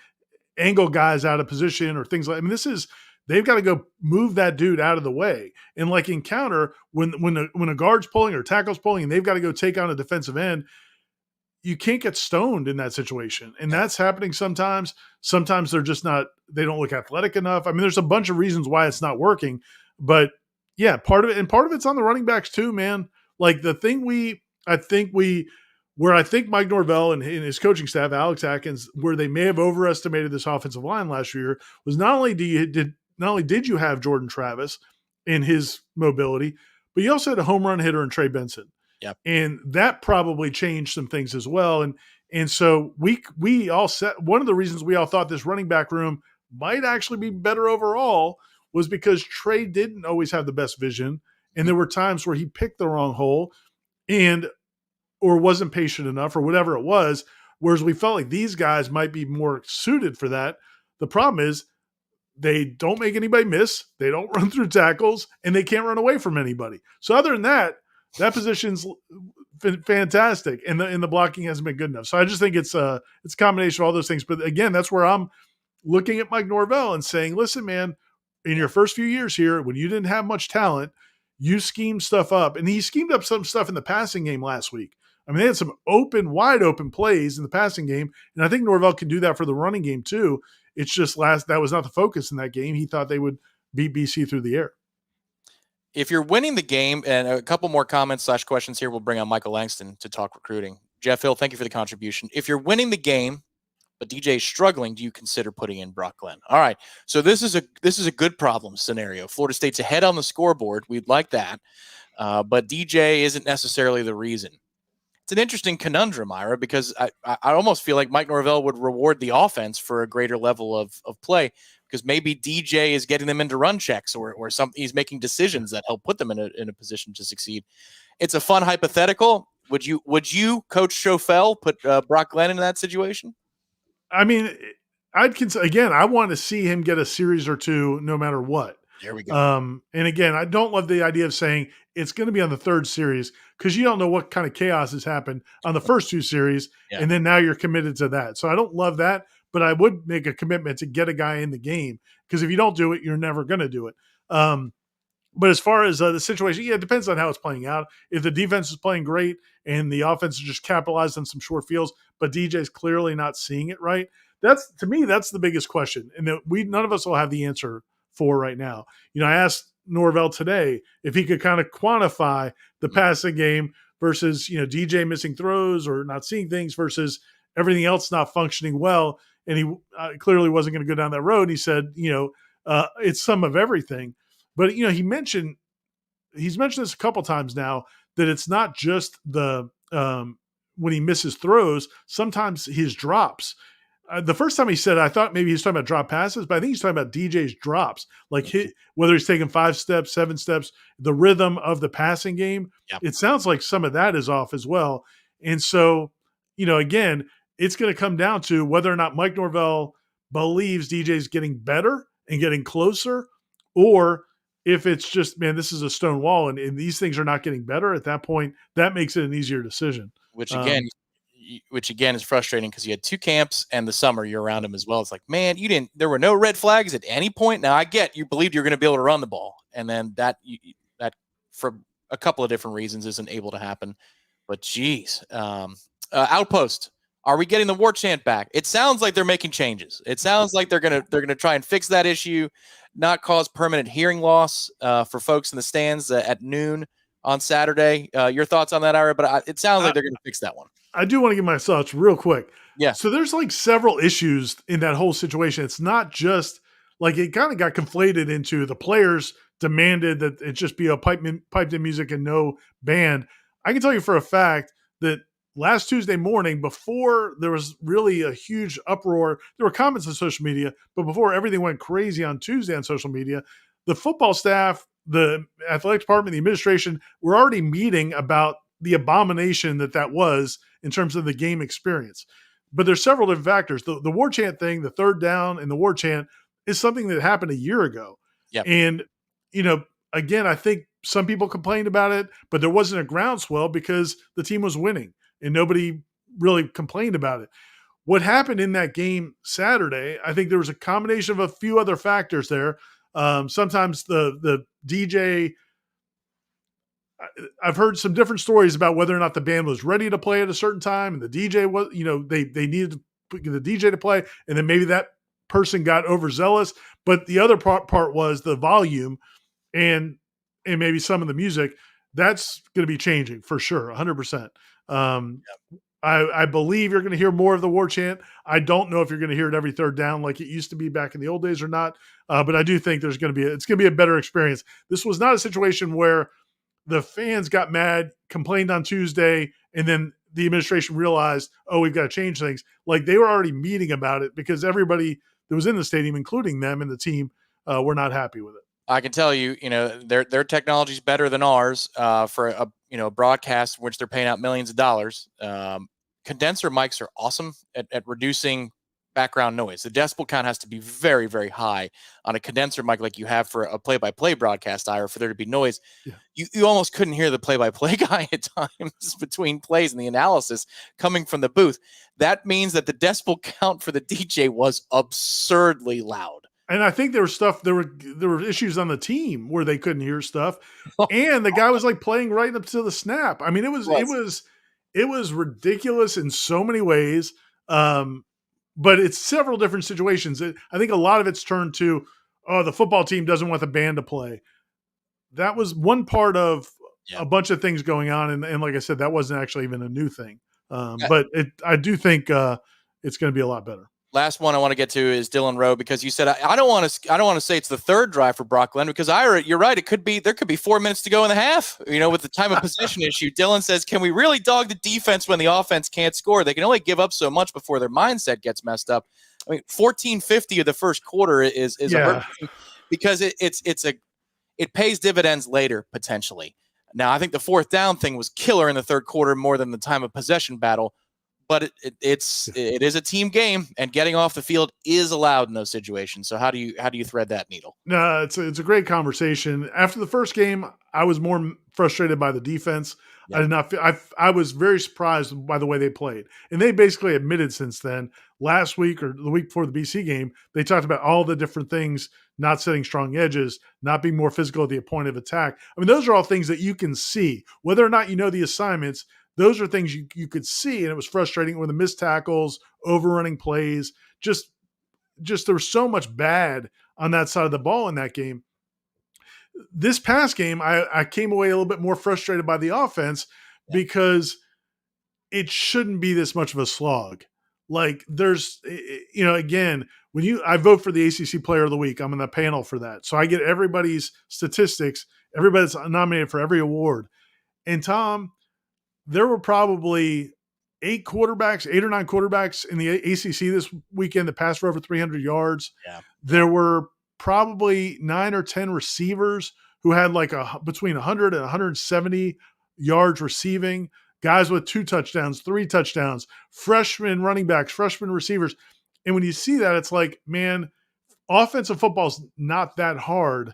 B: angle guys out of position or things like. I mean, they've got to go move that dude out of the way. And like in counter, when a guard's pulling or tackle's pulling, and they've got to go take on a defensive end, you can't get stoned in that situation. And that's happening sometimes. Sometimes they're just not, they don't look athletic enough. I mean, there's a bunch of reasons why it's not working, but yeah, part of it's on the running backs too, man. Like the thing I think Mike Norvell and his coaching staff, Alex Atkins, where they may have overestimated this offensive line last year was not only did you have Jordan Travis in his mobility, but you also had a home run hitter in Trey Benson.
A: Yep.
B: And that probably changed some things as well. And so we all set, one of the reasons we all thought this running back room might actually be better overall was because Trey didn't always have the best vision. And there were times where he picked the wrong hole or wasn't patient enough or whatever it was. Whereas we felt like these guys might be more suited for that. The problem is they don't make anybody miss. They don't run through tackles and they can't run away from anybody. So other than that position's fantastic, and the blocking hasn't been good enough. So I just think it's a combination of all those things. But again, that's where I'm looking at Mike Norvell and saying, listen, man, in your first few years here, when you didn't have much talent, you schemed stuff up. And he schemed up some stuff in the passing game last week. I mean, they had some wide open plays in the passing game, and I think Norvell can do that for the running game too. It's just that was not the focus in that game. He thought they would beat BC through the air.
A: If you're winning the game, and a couple more comments / questions here, we'll bring on Michael Langston to talk recruiting. Jeff Hill, thank you for the contribution. If you're winning the game, but DJ is struggling, do you consider putting in Brock Glenn? All right. So this is a good problem scenario. Florida State's ahead on the scoreboard. We'd like that. But DJ isn't necessarily the reason. It's an interesting conundrum, Ira, because I almost feel like Mike Norvell would reward the offense for a greater level of play, because maybe DJ is getting them into run checks or something. He's making decisions that help put them in a position to succeed. It's a fun hypothetical. Would you, Coach Schofel, put Brock Glenn in that situation?
B: I mean, I want to see him get a series or two, no matter what.
A: There we go.
B: And again, I don't love the idea of saying it's going to be on the third series, because you don't know what kind of chaos has happened on the first two series. Yeah. And then now you're committed to that. So I don't love that, but I would make a commitment to get a guy in the game, because if you don't do it, you're never going to do it. But as far as the situation, yeah, it depends on how it's playing out. If the defense is playing great and the offense is just capitalized on some short fields, but DJ's clearly not seeing it right, to me, that's the biggest question. And that none of us will have the answer for right now. I asked Norvell today if he could kind of quantify the passing game versus, DJ missing throws or not seeing things versus everything else not functioning well. And he clearly wasn't going to go down that road. He said, it's some of everything. But, he's mentioned this a couple times now, that it's not just the when he misses throws, sometimes his drops. The first time he said it, I thought maybe he was talking about drop passes, but I think he's talking about DJ's drops, like whether he's taking 5 steps, 7 steps, the rhythm of the passing game. Yep. It sounds like some of that is off as well. And so, again, it's going to come down to whether or not Mike Norvell believes DJ's getting better and getting closer, or if it's just, man, this is a stone wall and these things are not getting better. At that point, that makes it an easier decision.
A: Which again is frustrating, because you had 2 camps and the summer you're around him as well. It's like, man, there were no red flags at any point. Now I get you believed you're going to be able to run the ball, and then that for a couple of different reasons isn't able to happen. But geez, Outpost, are we getting the Warchant back? It sounds like they're making changes. It sounds like they're gonna try and fix that issue, not cause permanent hearing loss for folks in the stands at noon on Saturday. Your thoughts on that, Ira? But it sounds like they're going to fix that one.
B: I do want to give my thoughts real quick.
A: Yeah.
B: So there's like several issues in that whole situation. It's not just like it kind of got conflated into the players demanded that it just be a piped in music and no band. I can tell you for a fact that last Tuesday morning, before there was really a huge uproar, there were comments on social media, but before everything went crazy on Tuesday on social media, the football staff, the athletic department, the administration were already meeting about the abomination that was in terms of the game experience. But there's several different factors. The Warchant thing, the third down and the Warchant is something that happened a year ago.
A: Yep.
B: And, again, I think some people complained about it, but there wasn't a groundswell because the team was winning and nobody really complained about it. What happened in that game Saturday, I think there was a combination of a few other factors there. Sometimes the DJ, I've heard some different stories about whether or not the band was ready to play at a certain time, and the DJ was, they needed the DJ to play, and then maybe that person got overzealous. But the other part was the volume, and maybe some of the music. That's going to be changing for sure, 100%. I believe you're going to hear more of the war chant. I don't know if you're going to hear it every third down like it used to be back in the old days or not. But I do think it's going to be a better experience. This was not a situation where the fans got mad, complained on Tuesday, and then the administration realized, oh, we've got to change things. Like they were already meeting about it because everybody that was in the stadium, including them and the team, were not happy with it.
A: I can tell you, their technology is better than ours for a broadcast in which they're paying out millions of dollars. Condenser mics are awesome at reducing background noise. The decibel count has to be very, very high on a condenser mic like you have for a play-by-play broadcast, or for there to be noise. Yeah. You almost couldn't hear the play-by-play guy at times between plays and the analysis coming from the booth. That means that the decibel count for the DJ was absurdly loud.
B: And I think there were issues on the team where they couldn't hear stuff, and the guy was like playing right up to the snap. I mean, it was ridiculous in so many ways. But it's several different situations. I think a lot of it's turned to, the football team doesn't want the band to play. That was one part of a bunch of things going on, and like I said, that wasn't actually even a new thing. But I do think it's going to be a lot better.
A: Last one I want to get to is Dylan Rowe, because you said I don't want to say it's the third drive for Brock Glenn, because you're right, there could be 4 minutes to go in the half. With the time of possession issue, Dylan says, can we really dog the defense when the offense can't score? They can only give up so much before their mindset gets messed up. I mean, 14:50 of the first quarter is a hurt thing, because it pays dividends later potentially. Now I think the fourth down thing was killer in the third quarter more than the time of possession battle. But it is a team game, and getting off the field is allowed in those situations. So how do you thread that needle?
B: No, it's a great conversation. After the first game, I was more frustrated by the defense. Yeah. I did not feel, I was very surprised by the way they played, and they basically admitted since then. Last week or the week before the BC game, they talked about all the different things: not setting strong edges, not being more physical at the point of attack. I mean, those are all things that you can see, whether or not you know the assignments. Those are things you could see, and it was frustrating with the missed tackles, overrunning plays. Just there was so much bad on that side of the ball in that game. This past game, I came away a little bit more frustrated by the offense because it shouldn't be this much of a slog. Like there's, again, I vote for the ACC Player of the Week, I'm in the panel for that. So I get everybody's statistics, everybody's nominated for every award. And Tom, there were probably 8 or 9 quarterbacks in the ACC this weekend that passed for over 300 yards.
A: Yeah.
B: There were probably 9 or 10 receivers who had like between 100 and 170 yards receiving, guys with 2 touchdowns, 3 touchdowns, freshman running backs, freshman receivers. And when you see that, it's like, man, offensive football is not that hard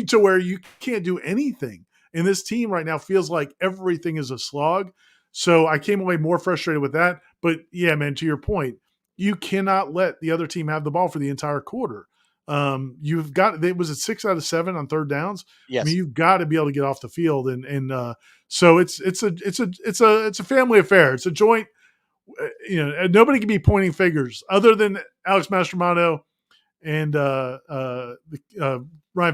B: to where you can't do anything. And this team right now feels like everything is a slog. So I came away more frustrated with that. But yeah, man, to your point, you cannot let the other team have the ball for the entire quarter. You've got, it was at 6 out of 7 on third downs.
A: Yes.
B: I mean, you've got to be able to get off the field. And so it's a family affair. It's a joint, nobody can be pointing fingers other than Alex Mastromano and Ryan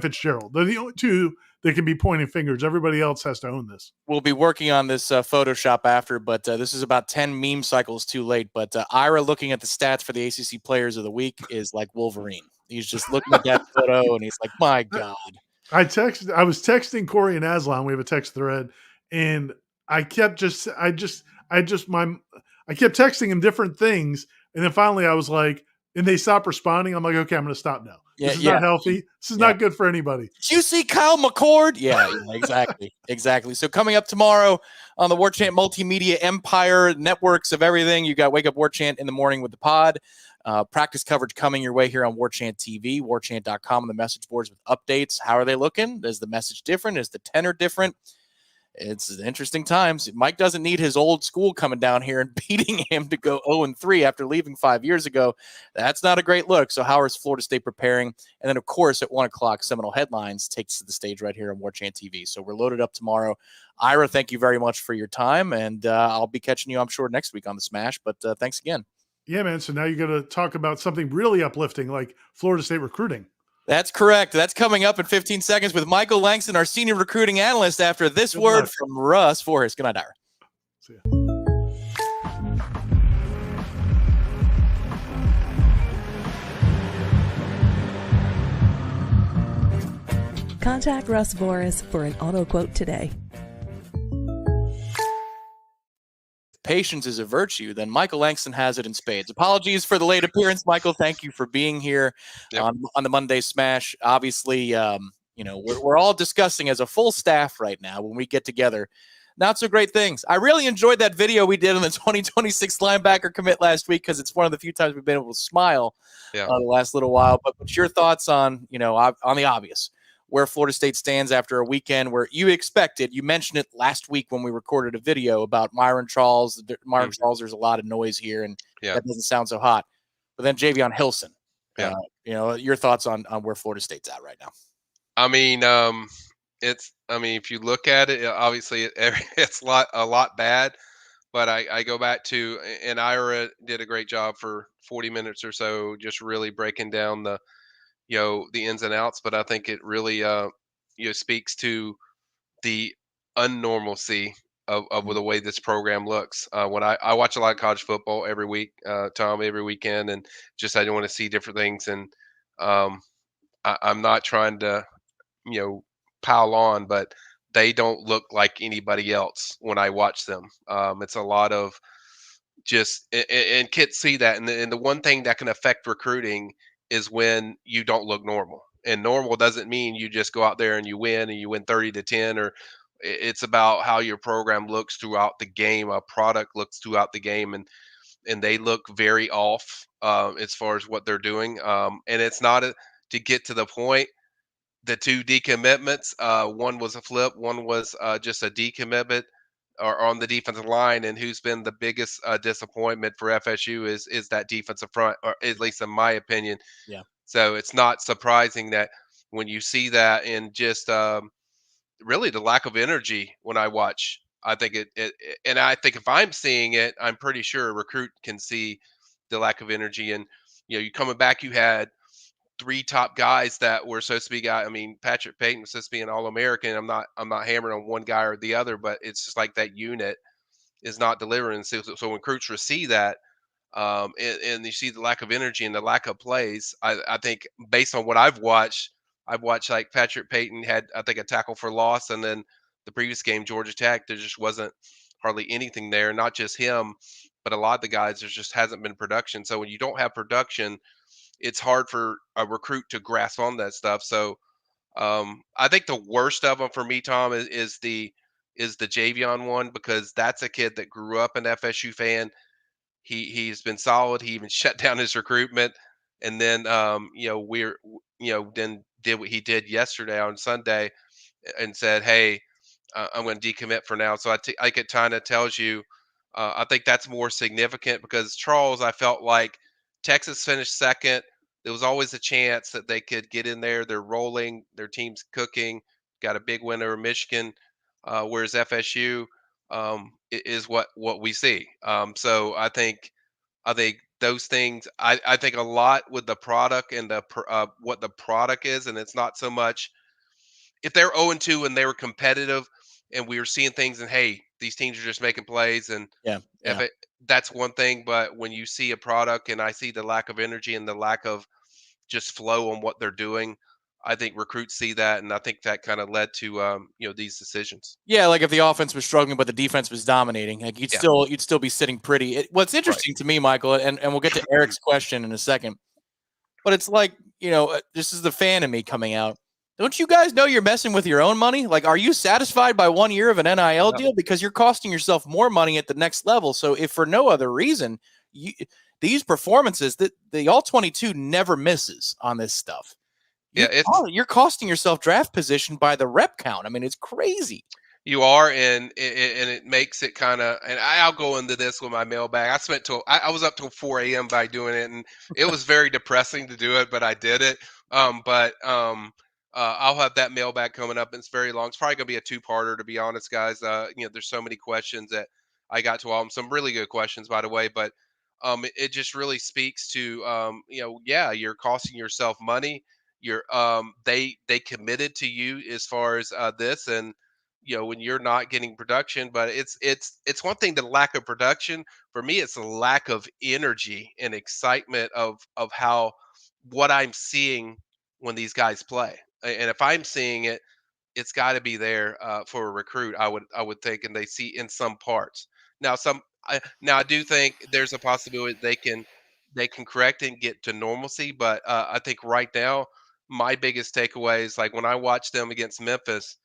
B: Fitzgerald. They're the only two that can be pointing fingers. Everybody else has to own this.
A: We'll be working on this Photoshop after, but this is about 10 meme cycles too late. But Ira looking at the stats for the ACC Players of the Week is like Wolverine. He's just looking at that photo and he's like, my God.
B: I was texting Corey and Aslan. We have a text thread, and I kept I kept texting him different things, and then finally I was like, and they stopped responding. I'm like, okay, I'm going to stop now. This is not healthy. This is not good for anybody.
A: Did you see Kyle McCord? Yeah, exactly. Exactly. So coming up tomorrow on the Warchant Multimedia Empire networks of everything, you got Wake Up Warchant in the morning with the pod. Practice coverage coming your way here on Warchant TV, warchant.com, and the message boards with updates. How are they looking? Is the message different? Is the tenor different? It's interesting times. Mike doesn't need his old school coming down here and beating him to go 0-3 after leaving 5 years ago. That's not a great look. So how is Florida State preparing? And then, of course, at 1 o'clock, Seminole Headlines takes to the stage right here on Warchant TV. So we're loaded up tomorrow. Ira, thank you very much for your time. And I'll be catching you, I'm sure, next week on The Smash. But thanks again.
B: Yeah, man. So now you're going to talk about something really uplifting like Florida State recruiting.
A: That's correct. That's coming up in 15 seconds with Michael Langston, our senior recruiting analyst, after this word from Russ Forrest. Good night, Ira.
B: See ya.
C: Contact Russ Voris for an auto quote today.
A: Patience is a virtue, then Michael Langston has it in spades. Apologies for the late appearance, Michael. Thank you for being here on the Monday Smash. Obviously, we're all discussing as a full staff right now when we get together. Not so great things. I really enjoyed that video we did on the 2026 linebacker commit last week because it's one of the few times we've been able to smile the last little while. But what's your thoughts on the obvious? Where Florida State stands after a weekend where you mentioned it last week when we recorded a video about Myron Charles. Charles, there's a lot of noise here, and that doesn't sound so hot. But then Javion Hilson, your thoughts on where Florida State's at right now?
D: I mean, if you look at it, obviously it's a lot bad. But I go back to, and Ira did a great job for 40 minutes or so, just really breaking down the ins and outs. But I think it really speaks to the unnormalcy of the way this program looks. When I watch a lot of college football every week, Tom, every weekend, and just I don't want to see different things. And I'm not trying to pile on, but they don't look like anybody else when I watch them. It's a lot of and kids see that, and the one thing that can affect recruiting is when you don't look normal. And normal doesn't mean you just go out there and you win 30-10, or it's about how your program looks throughout the game, a product looks throughout the game, and they look very off as far as what they're doing. And it's not to get to the point. The two decommitments, one was a flip, one was just a decommitment or on the defensive line. And who's been the biggest disappointment for FSU is that defensive front, or at least in my opinion.
A: Yeah.
D: So it's not surprising that when you see that, and just really the lack of energy when I watch, I think and I think if I'm seeing it, I'm pretty sure a recruit can see the lack of energy. And you coming back, you had 3 top guys that were supposed to be guys. I mean, Patrick Payton was supposed to be an All-American. I'm not hammering on one guy or the other, but it's just like that unit is not delivering. So when recruits see that, and you see the lack of energy and the lack of plays, I think based on what I've watched like Patrick Payton had, I think, a tackle for loss, and then the previous game, Georgia Tech, there just wasn't hardly anything there. Not just him, but a lot of the guys, there just hasn't been production. So when you don't have production, it's hard for a recruit to grasp on that stuff. So I think the worst of them for me, Tom, is the Javion one, because that's a kid that grew up an FSU fan. He's been solid. He even shut down his recruitment, and then then did what he did yesterday on Sunday and said, "Hey, I'm going to decommit for now." So I think it kind of tells you. I think that's more significant, because Charles, I felt like Texas finished second. There was always a chance that they could get in there. They're rolling. Their team's cooking. Got a big win over Michigan, whereas FSU is what we see. So I think those things. I think a lot with the product and what the product is, and it's not so much if they're 0-2 and they were competitive and we were seeing things and hey, these teams are just making plays and
A: Yeah.
D: if
A: Yeah.
D: it that's one thing, but when you see a product and I see the lack of energy and the lack of just flow on what they're doing, I think recruits see that, and I think that kind of led to these decisions.
A: Yeah, like if the offense was struggling but the defense was dominating, like
D: Yeah,
A: you'd still be sitting pretty. What's
D: right.
A: interesting to me, Michael, and we'll get to Eric's question in a second, but it's like, this is the fan in me coming out. Don't you guys know you're messing with your own money? Like, are you satisfied by 1 year of an NIL
B: Yeah.
A: deal? Because you're costing yourself more money at the next level. So if for no other reason, these performances, that the all 22 never misses on this stuff.
D: Yeah, it's
A: You're costing yourself draft position by the rep count. I mean, it's crazy.
D: you are, and it makes it kind of. And I'll go into this with my mailbag. I was up till 4 a.m. by doing it, and it was very depressing to do it, but I did it. I'll have that mailbag coming up. And it's very long. It's probably gonna be a two-parter, to be honest, guys. There's so many questions that I got to all of them. Some really good questions, by the way, but it just really speaks to yeah, you're costing yourself money. They committed to you as far as this and when you're not getting production, but it's one thing, the lack of production. For me, it's a lack of energy and excitement of how what I'm seeing when these guys play. And if I'm seeing it, it's got to be there for a recruit, I would think, and they see in some parts. Now I do think there's a possibility they can correct and get to normalcy, but I think right now my biggest takeaway is like when I watched them against Memphis,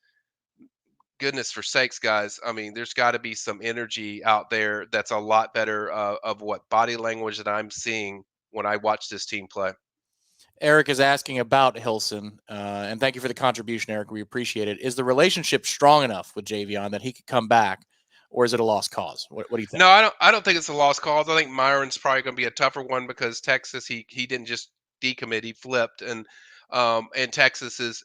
D: goodness for sakes, guys. I mean, there's got to be some energy out there that's a lot better of what body language that I'm seeing when I watch this team play.
A: Eric is asking about Hilson, and thank you for the contribution, Eric. We appreciate it. Is the relationship strong enough with Javion that he could come back, or is it a lost cause? What do you think?
D: No, I don't think it's a lost cause. I think Myron's probably going to be a tougher one because Texas, he didn't just decommit, he flipped, and Texas is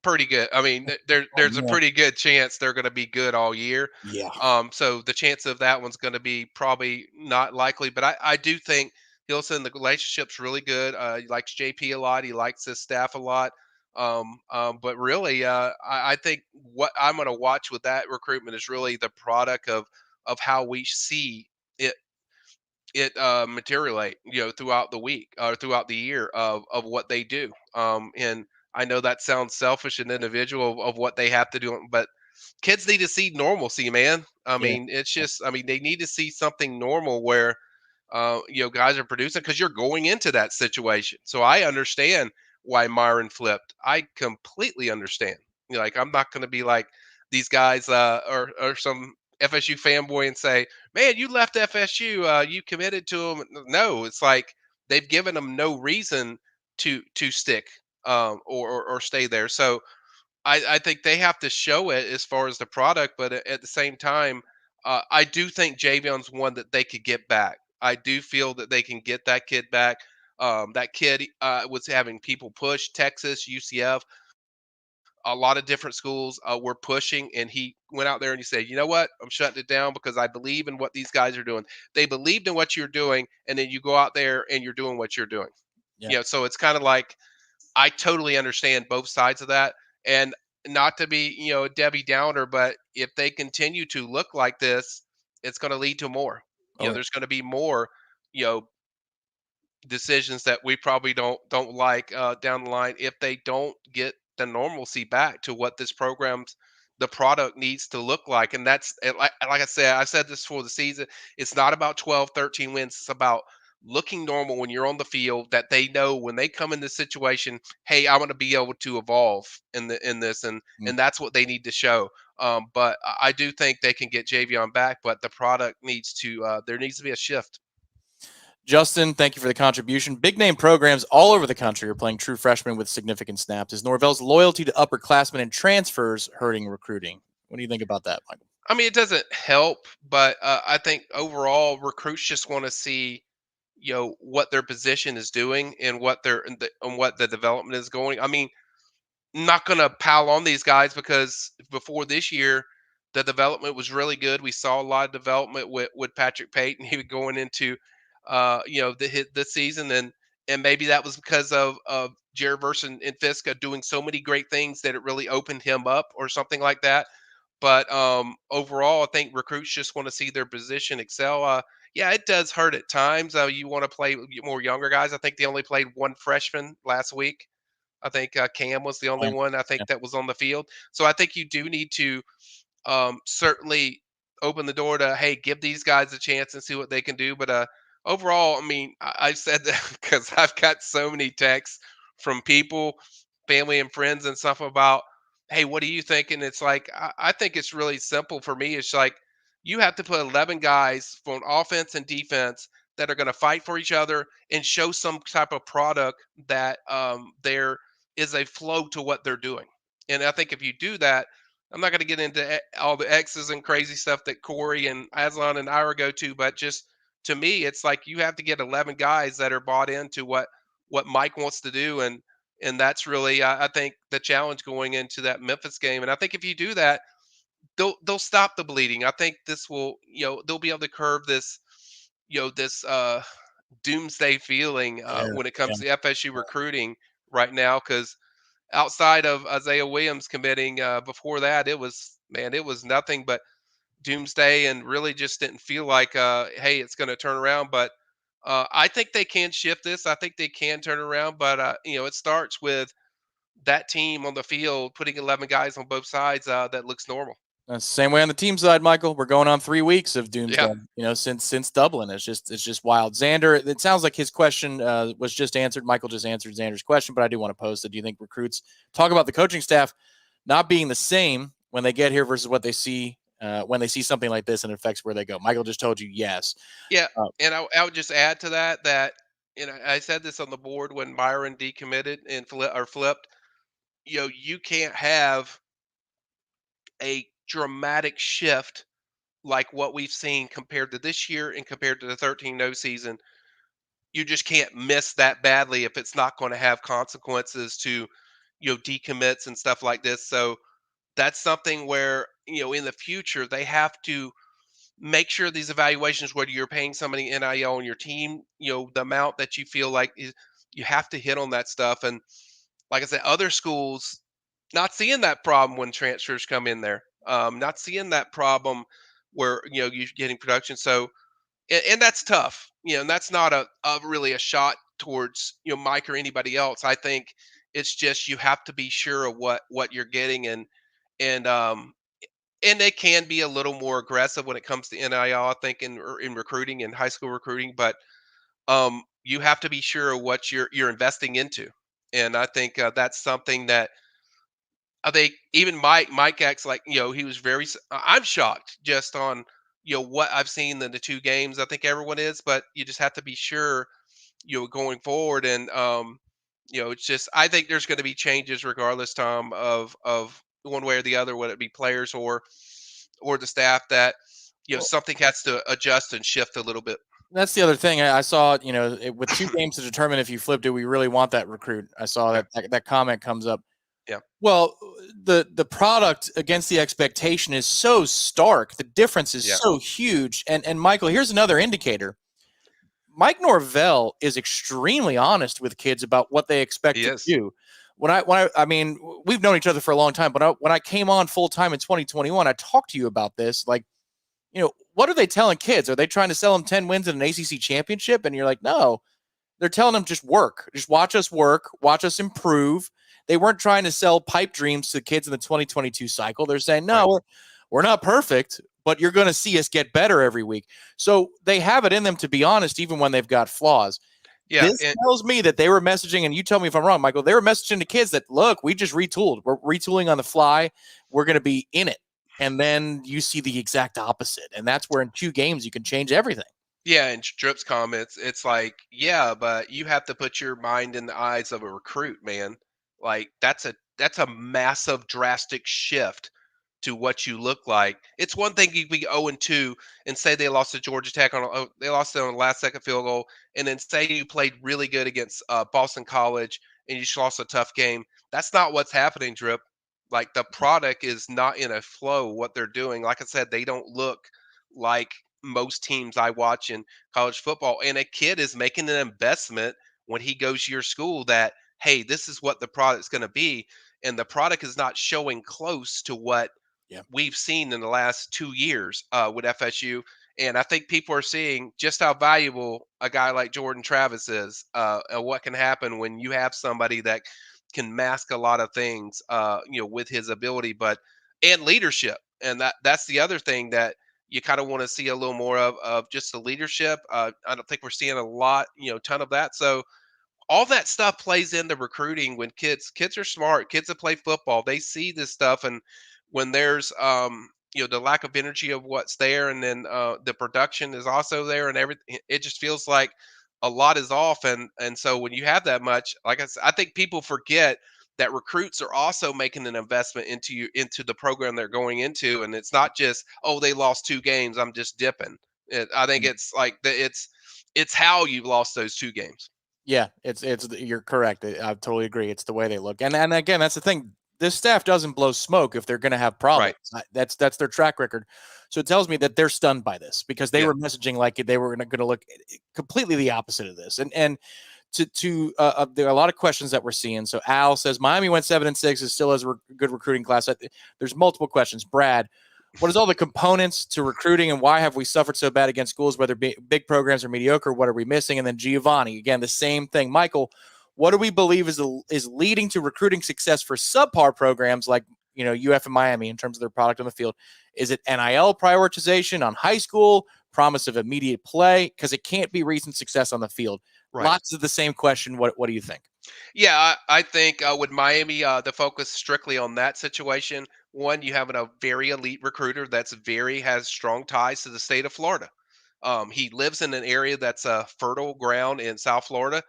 D: pretty good. I mean,
A: Oh,
D: there's a
A: man.
D: pretty good chance they're going to be good all year.
A: Yeah.
D: So the chance of that one's going to be probably not likely. But I do think Hilson, the relationship's really good. He likes JP a lot. He likes his staff a lot. But really, I think what I'm going to watch with that recruitment is really the product of how we see it materialize, throughout the week or throughout the year of what they do. And I know that sounds selfish and individual of what they have to do, but kids need to see normalcy, man. I
A: Yeah.
D: mean, it's just, I mean, they need to see something normal where, guys are producing because you're going into that situation. So I understand why Myron flipped. I completely understand. Like I'm not going to be like these guys or some FSU fanboy and say, "Man, you left FSU. You committed to them." No, it's like they've given them no reason to stick or stay there. So I think they have to show it as far as the product, but at the same time, I do think Javion's one that they could get back. I do feel that they can get that kid back. That kid was having people push Texas, UCF, a lot of different schools were pushing, and he went out there and he said, "You know what? I'm shutting it down because I believe in what these guys are doing." They believed in what you're doing, and then you go out there and you're doing what you're doing.
A: Yeah.
D: So it's kind of like I totally understand both sides of that. And not to be, a Debbie Downer, but if they continue to look like this, it's going to lead to more.
A: Oh, yeah.
D: There's going to be more, you know, decisions that we probably don't like down the line if they don't get the normalcy back to what this program's the product needs to look like. And that's like I said this for the season, it's not about 12, 13 wins. It's about looking normal when you're on the field, that they know when they come in this situation, hey, I'm going to be able to evolve in this,
A: Mm.
D: and that's what they need to show. But I do think they can get Javion back, but the product needs to there needs to be a shift.
A: Justin, thank you for the contribution. Big name programs all over the country are playing true freshmen with significant snaps. Is Norvell's loyalty to upperclassmen and transfers hurting recruiting? What do you think about that, Michael?
D: I mean, it doesn't help, but I think overall recruits just want to see, what their position is doing and what the development is going. I mean, not going to pile on these guys because before this year, the development was really good. We saw a lot of development with Patrick Payton. He was going into, the season, and maybe that was because of Jared Verson and Fiska doing so many great things that it really opened him up or something like that. But overall, I think recruits just want to see their position excel. Yeah, it does hurt at times. You want to play more younger guys. I think they only played one freshman last week. I think Cam was the only
A: Yeah.
D: one I think that was on the field. So I think you do need to certainly open the door to, hey, give these guys a chance and see what they can do. But overall, I mean, I said that because I've got so many texts from people, family and friends and stuff about, hey, what are you thinking? It's like I think it's really simple for me. It's like you have to put 11 guys from offense and defense that are going to fight for each other and show some type of product that there is a flow to what they're doing. And I think if you do that, I'm not going to get into all the X's and crazy stuff that Corey and Aslan and Ira go to, but just to me, it's like you have to get 11 guys that are bought into what Mike wants to do, and that's really I think the challenge going into that Memphis game. And I think if you do that, they'll stop the bleeding. I think this will they'll be able to curb this this doomsday feeling
A: Yeah.
D: when it
A: Yeah.
D: comes to FSU recruiting right now because outside of Isaiah Williams committing, before that, it was nothing but doomsday, and really just didn't feel like, hey, it's going to turn around. But I think they can shift this. I think they can turn around, but it starts with that team on the field putting 11 guys on both sides that looks normal.
A: That's the same way on the team side, Michael. We're going on 3 weeks of doomsday.
D: Yeah.
A: Since Dublin, it's just wild. Xander, it sounds like his question was just answered. Michael just answered Xander's question, but I do want to post it. Do you think recruits talk about the coaching staff not being the same when they get here versus what they see when they see something like this and it affects where they go? Michael just told you yes.
D: Yeah, and I would just add to that I said this on the board when Myron decommitted and flipped. You can't have a dramatic shift like what we've seen compared to this year and compared to the 13-0 season. You just can't miss that badly if it's not going to have consequences to decommits and stuff like this. So that's something where in the future they have to make sure these evaluations, whether you're paying somebody NIL on your team, the amount that you feel like is, you have to hit on that stuff. And like I said, other schools not seeing that problem when transfers come in there, not seeing that problem where you're getting production. So and that's tough, and that's not a really a shot towards Mike or anybody else. I think it's just you have to be sure of what you're getting, and and they can be a little more aggressive when it comes to NIL, I think, in recruiting and high school recruiting. But you have to be sure of what you're investing into, and I think that's something that I think even Mike acts like he was very. I'm shocked just on what I've seen in the two games. I think everyone is, but you just have to be sure going forward, and it's just I think there's going to be changes regardless, Tom, of one way or the other, whether it be players or the staff that something has to adjust and shift a little bit.
A: That's the other thing I saw. With 2 games to determine if you flip, do we really want that recruit? I saw that comment comes up.
D: Yeah.
A: Well, the product against the expectation is so stark. The difference is so huge. And Michael, here's another indicator. Mike Norvell is extremely honest with kids about what they expect to do. I mean, we've known each other for a long time, but when I came on full time in 2021, I talked to you about this. Like, what are they telling kids? Are they trying to sell them 10 wins in an ACC championship? And you're like, no, they're telling them just work, just watch us work, watch us improve. They weren't trying to sell pipe dreams to kids in the 2022 cycle. They're saying, no, we're not perfect, but you're going to see us get better every week. So they have it in them to be honest, even when they've got flaws.
D: Yeah,
A: this tells me that they were messaging, and you tell me if I'm wrong, Michael, they were messaging to kids that, look, we just retooled. We're retooling on the fly. We're going to be in it. And then you see the exact opposite. And that's where in 2 games you can change everything.
D: Yeah, and Drip's comments, it's like, yeah, but you have to put your mind in the eyes of a recruit, man. Like that's a massive, drastic shift to what you look like. It's one thing you be 0-2 and say they lost to Georgia Tech they lost it on the last second field goal, and then say you played really good against Boston College and you just lost a tough game. That's not what's happening, Drip. Like the product is not in a flow. What they're doing, like I said, they don't look like most teams I watch in college football. And a kid is making an investment when he goes to your school that, hey, this is what the product's going to be, and the product is not showing close to what we've seen in the last 2 years with FSU. And I think people are seeing just how valuable a guy like Jordan Travis is, and what can happen when you have somebody that can mask a lot of things, with his ability, and leadership. And that's the other thing that you kind of want to see a little more of just the leadership. I don't think we're seeing a lot, ton of that. So all that stuff plays into recruiting. When kids are smart, kids that play football, they see this stuff. And when there's the lack of energy of what's there, and then the production is also there, and everything, it just feels like a lot is off. And so when you have that much, like I said, I think people forget that recruits are also making an investment into the program they're going into, and it's not just, oh, they lost 2 games, I'm just dipping. I think it's like it's how you lost those 2 games.
A: Yeah, it's you're correct. I totally agree. It's the way they look, and again, that's the thing. This staff doesn't blow smoke if they're going to have problems.
D: Right.
A: That's their track record. So it tells me that they're stunned by this, because they were messaging like they were going to look completely the opposite of this. And there are a lot of questions that we're seeing. So Al says Miami went 7-6, is still has a good recruiting class. There's multiple questions. Brad, what is all the components to recruiting, and why have we suffered so bad against schools, whether big programs or mediocre? What are we missing? And then Giovanni, again, the same thing. Michael, what do we believe is leading to recruiting success for subpar programs like UF and Miami in terms of their product on the field? Is it NIL prioritization on high school, promise of immediate play? Because it can't be recent success on the field. Right. Lots of the same question. What do you think?
D: Yeah, I think with Miami, the focus strictly on that situation. One, you have a very elite recruiter has strong ties to the state of Florida. He lives in an area that's a fertile ground in South Florida.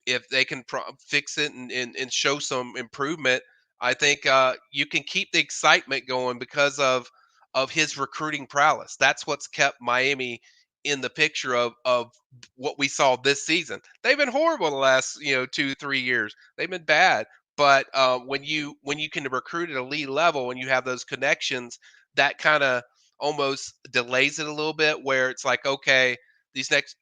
D: If they can fix it and show some improvement, I think you can keep the excitement going because of his recruiting prowess. That's what's kept Miami in the picture of what we saw this season. They've been horrible the last 2-3 years. They've been bad. But when you can recruit at a elite level and you have those connections, that kind of almost delays it a little bit. Where it's like, okay, these next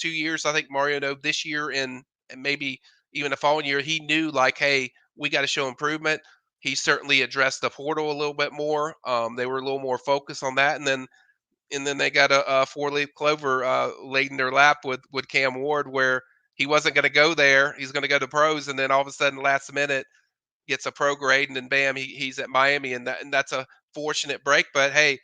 D: 2 years, I think Mario know this year and maybe even the following year, he knew like, hey, we got to show improvement. He certainly addressed the portal a little bit more. They were a little more focused on that, and then they got a 4-leaf clover laid in their lap with Cam Ward, where he wasn't going to go there. He's going to go to pros, and then all of a sudden, last minute, gets a pro grade, and then bam, he's at Miami, and that's a fortunate break. But hey,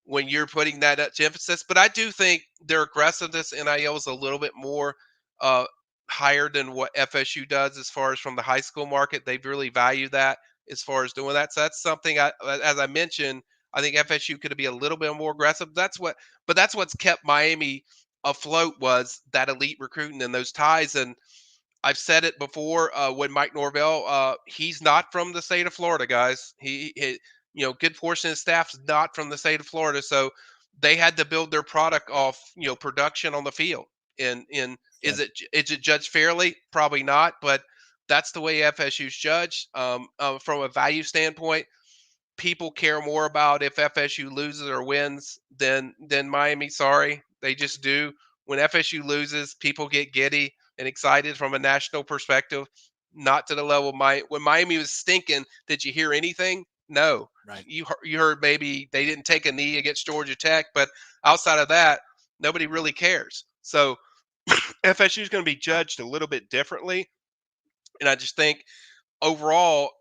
D: when you're putting that much emphasis, but I do think their aggressiveness NIL is a little bit more uh, higher than what FSU does as far as from the high school market. They really value that as far as doing that. So that's something as I mentioned, I think FSU could be a little bit more aggressive. That's what's kept Miami afloat, was that elite recruiting and those ties. And I've said it before when Mike Norvell, he's not from the state of Florida, guys. He good portion of his staff's not from the state of Florida, so they had to build their product off, production on the field. And is it judged fairly? Probably not, but that's the way FSU's judged. From a value standpoint, people care more about if FSU loses or wins than Miami. Sorry, they just do. When FSU loses, people get giddy and excited from a national perspective. Not to the level when Miami was stinking. Did you hear anything? No.
A: Right.
D: You heard maybe they didn't take a knee against Georgia Tech, but outside of that, nobody really cares. So FSU is going to be judged a little bit differently, and I just think overall,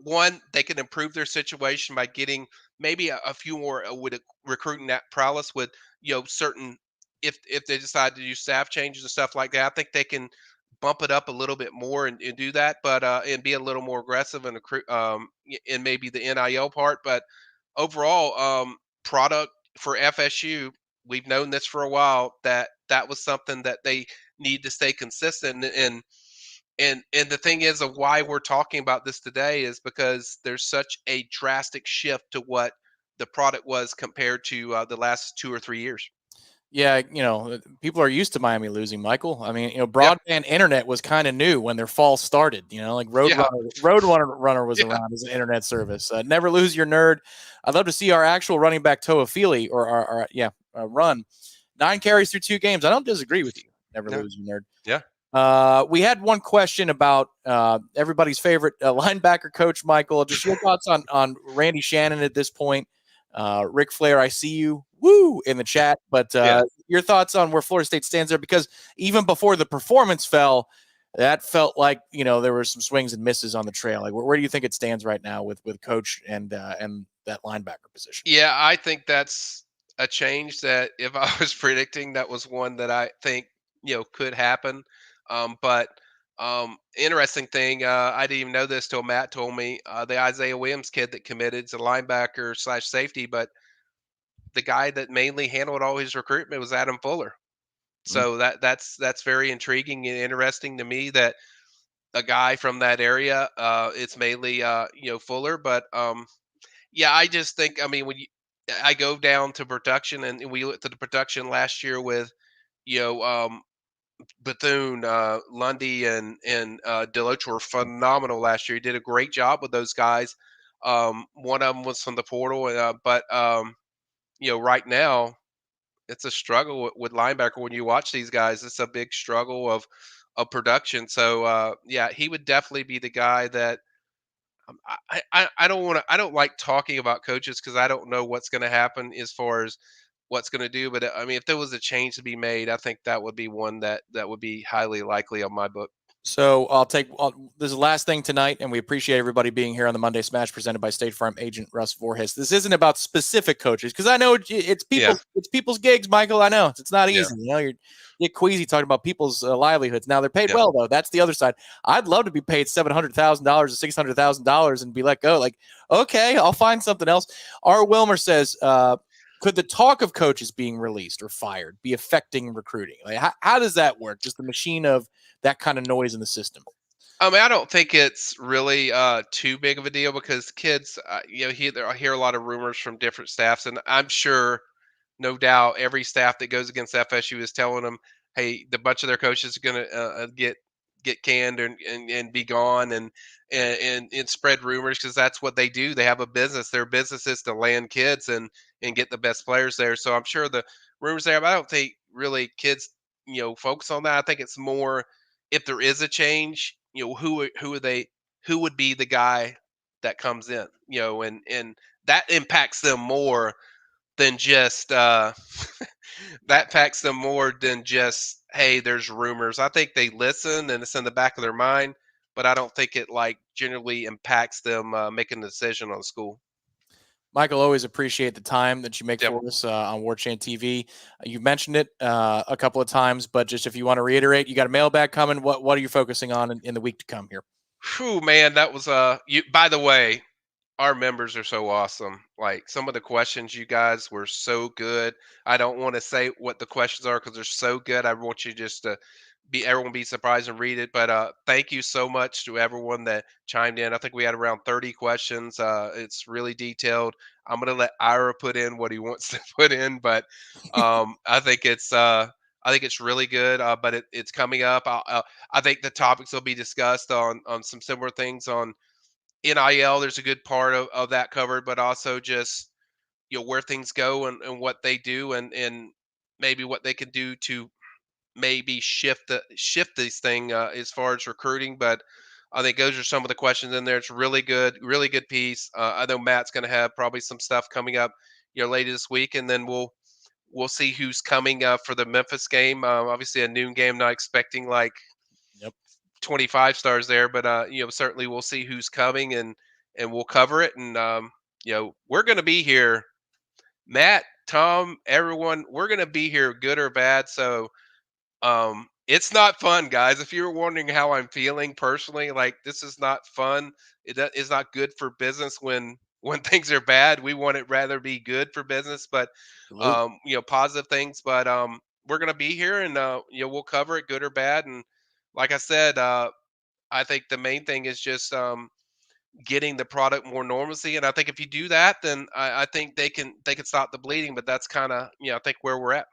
D: one, they can improve their situation by getting maybe a few more with recruiting that prowess with certain, if they decide to do staff changes and stuff like that. I think they can bump it up a little bit more and do that, but and be a little more aggressive in maybe the NIL part. But overall, product for FSU, we've known this for a while, that was something that they need to stay consistent. And the thing is of why we're talking about this today is because there's such a drastic shift to what the product was compared to the last 2 or 3 years.
A: Yeah, people are used to Miami losing, Michael. I mean, broadband internet was kind of new when their fall started. Like Roadrunner was around as an internet service. Never lose your nerd. I'd love to see our actual running back Toa Feely or run 9 carries through 2 games. I don't disagree with you. Never lose your nerd.
D: Yeah.
A: We had one question about everybody's favorite linebacker coach, Michael. Just your thoughts on Randy Shannon at this point. Ric Flair, I see you, woo, in the chat. But your thoughts on where Florida State stands there? Because even before the performance fell, that felt like there were some swings and misses on the trail. Like, where do you think it stands right now with coach and that linebacker position?
D: Yeah, I think that's a change that if I was predicting, that was one that I think could happen. But interesting thing, I didn't even know this till Matt told me. The Isaiah Williams kid that committed is a linebacker slash safety, but the guy that mainly handled all his recruitment was Adam Fuller. So that's very intriguing and interesting to me that a guy from that area. It's mainly Fuller, but yeah, I just think, I mean, I go down to production, and we looked at the production last year with you know Bethune, Lundy, and Deloach were phenomenal last year. He did a great job with those guys. One of them was from the portal, but right now it's a struggle with linebacker. When you watch these guys, it's a big struggle of production. So yeah, he would definitely be the guy that I don't want to. I don't like talking about coaches because I don't know what's going to happen as far as what's going to do. But I mean, if there was a change to be made, I think that would be one that would be highly likely on my book.
A: So this is the last thing tonight, and we appreciate everybody being here on the Monday Smash presented by State Farm agent Russ Voorhis. This isn't about specific coaches because I know it's people's gigs, Michael. I know it's not easy. You're queasy talking about people's livelihoods. Now they're paid well though. That's the other side. I'd love to be paid $700,000 or $600,000 and be let go. Like, okay, I'll find something else. R. Wilmer says, could the talk of coaches being released or fired be affecting recruiting? Like, how does that work? Just the machine of that kind of noise in the system.
D: I mean, I don't think it's really too big of a deal because kids, I hear a lot of rumors from different staffs, and I'm sure, no doubt, every staff that goes against FSU is telling them, "Hey, the bunch of their coaches are going to get canned and be gone and spread rumors because that's what they do. They have a business. Their business is to land kids and get the best players there. So I'm sure the rumors there, but I don't think really kids focus on that. I think it's more if there is a change, who would be the guy that comes in, and that impacts them more than just that impacts them more than just, hey, there's rumors. I think they listen and it's in the back of their mind, but I don't think it like generally impacts them making a decision on school.
A: Michael, always appreciate the time that you make
D: Yep.
A: for us on Warchant TV. You've mentioned it a couple of times, but just if you want to reiterate, you got a mailbag coming. What are you focusing on in the week to come here?
D: Whew, man, that was you. By the way, our members are so awesome. Like some of the questions you guys were so good. I don't want to say what the questions are because they're so good. I want you just to everyone be surprised and read it. But thank you so much to everyone that chimed in. I think we had around 30 questions. It's really detailed. I'm gonna let Ira put in what he wants to put in, but I think it's really good. But it's coming up. I think the topics will be discussed on some similar things on NIL. There's a good part of that covered, but also just where things go and what they do and maybe what they can do to maybe shift this thing as far as recruiting. But I think those are some of the questions in there. It's really good piece. I know Matt's going to have probably some stuff coming up later this week, and then we'll see who's coming for the Memphis game. Obviously a noon game. Not expecting like 25 stars there, but certainly we'll see who's coming and we'll cover it. And we're going to be here, Matt, Tom, everyone. We're going to be here, good or bad. So it's not fun, guys. If you're wondering how I'm feeling personally, like this is not fun. It's not good for business when things are bad. We want it rather be good for business, but positive things. But we're going to be here, and we'll cover it, good or bad. And like I said, I think the main thing is just getting the product more normalcy. And I think if you do that, then I think they can stop the bleeding. But that's kind of I think where we're at.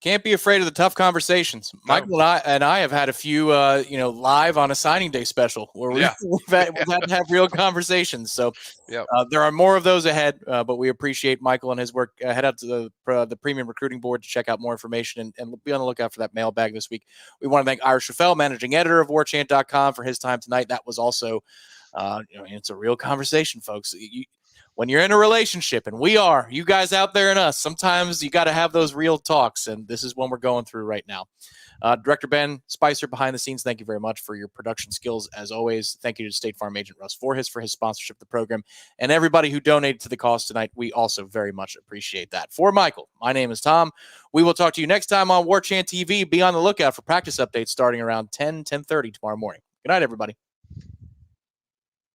A: Can't be afraid of the tough conversations.
D: No.
A: Michael and I have had a few, live on a signing day special where we've had to have real conversations. So there are more of those ahead, but we appreciate Michael and his work. Head out to the Premium Recruiting Board to check out more information and be on the lookout for that mailbag this week. We want to thank Ira Schafel, managing editor of Warchant.com, for his time tonight. That was also, it's a real conversation, folks. When you're in a relationship, and we are, you guys out there and us, sometimes you got to have those real talks, and this is one we're going through right now. Director Ben Spicer, behind the scenes, thank you very much for your production skills, as always. Thank you to State Farm agent Russ Forhis for his sponsorship of the program, and everybody who donated to the cause tonight. We also very much appreciate that. For Michael, my name is Tom. We will talk to you next time on Warchant TV. Be on the lookout for practice updates starting around 10:30 tomorrow morning. Good night, everybody.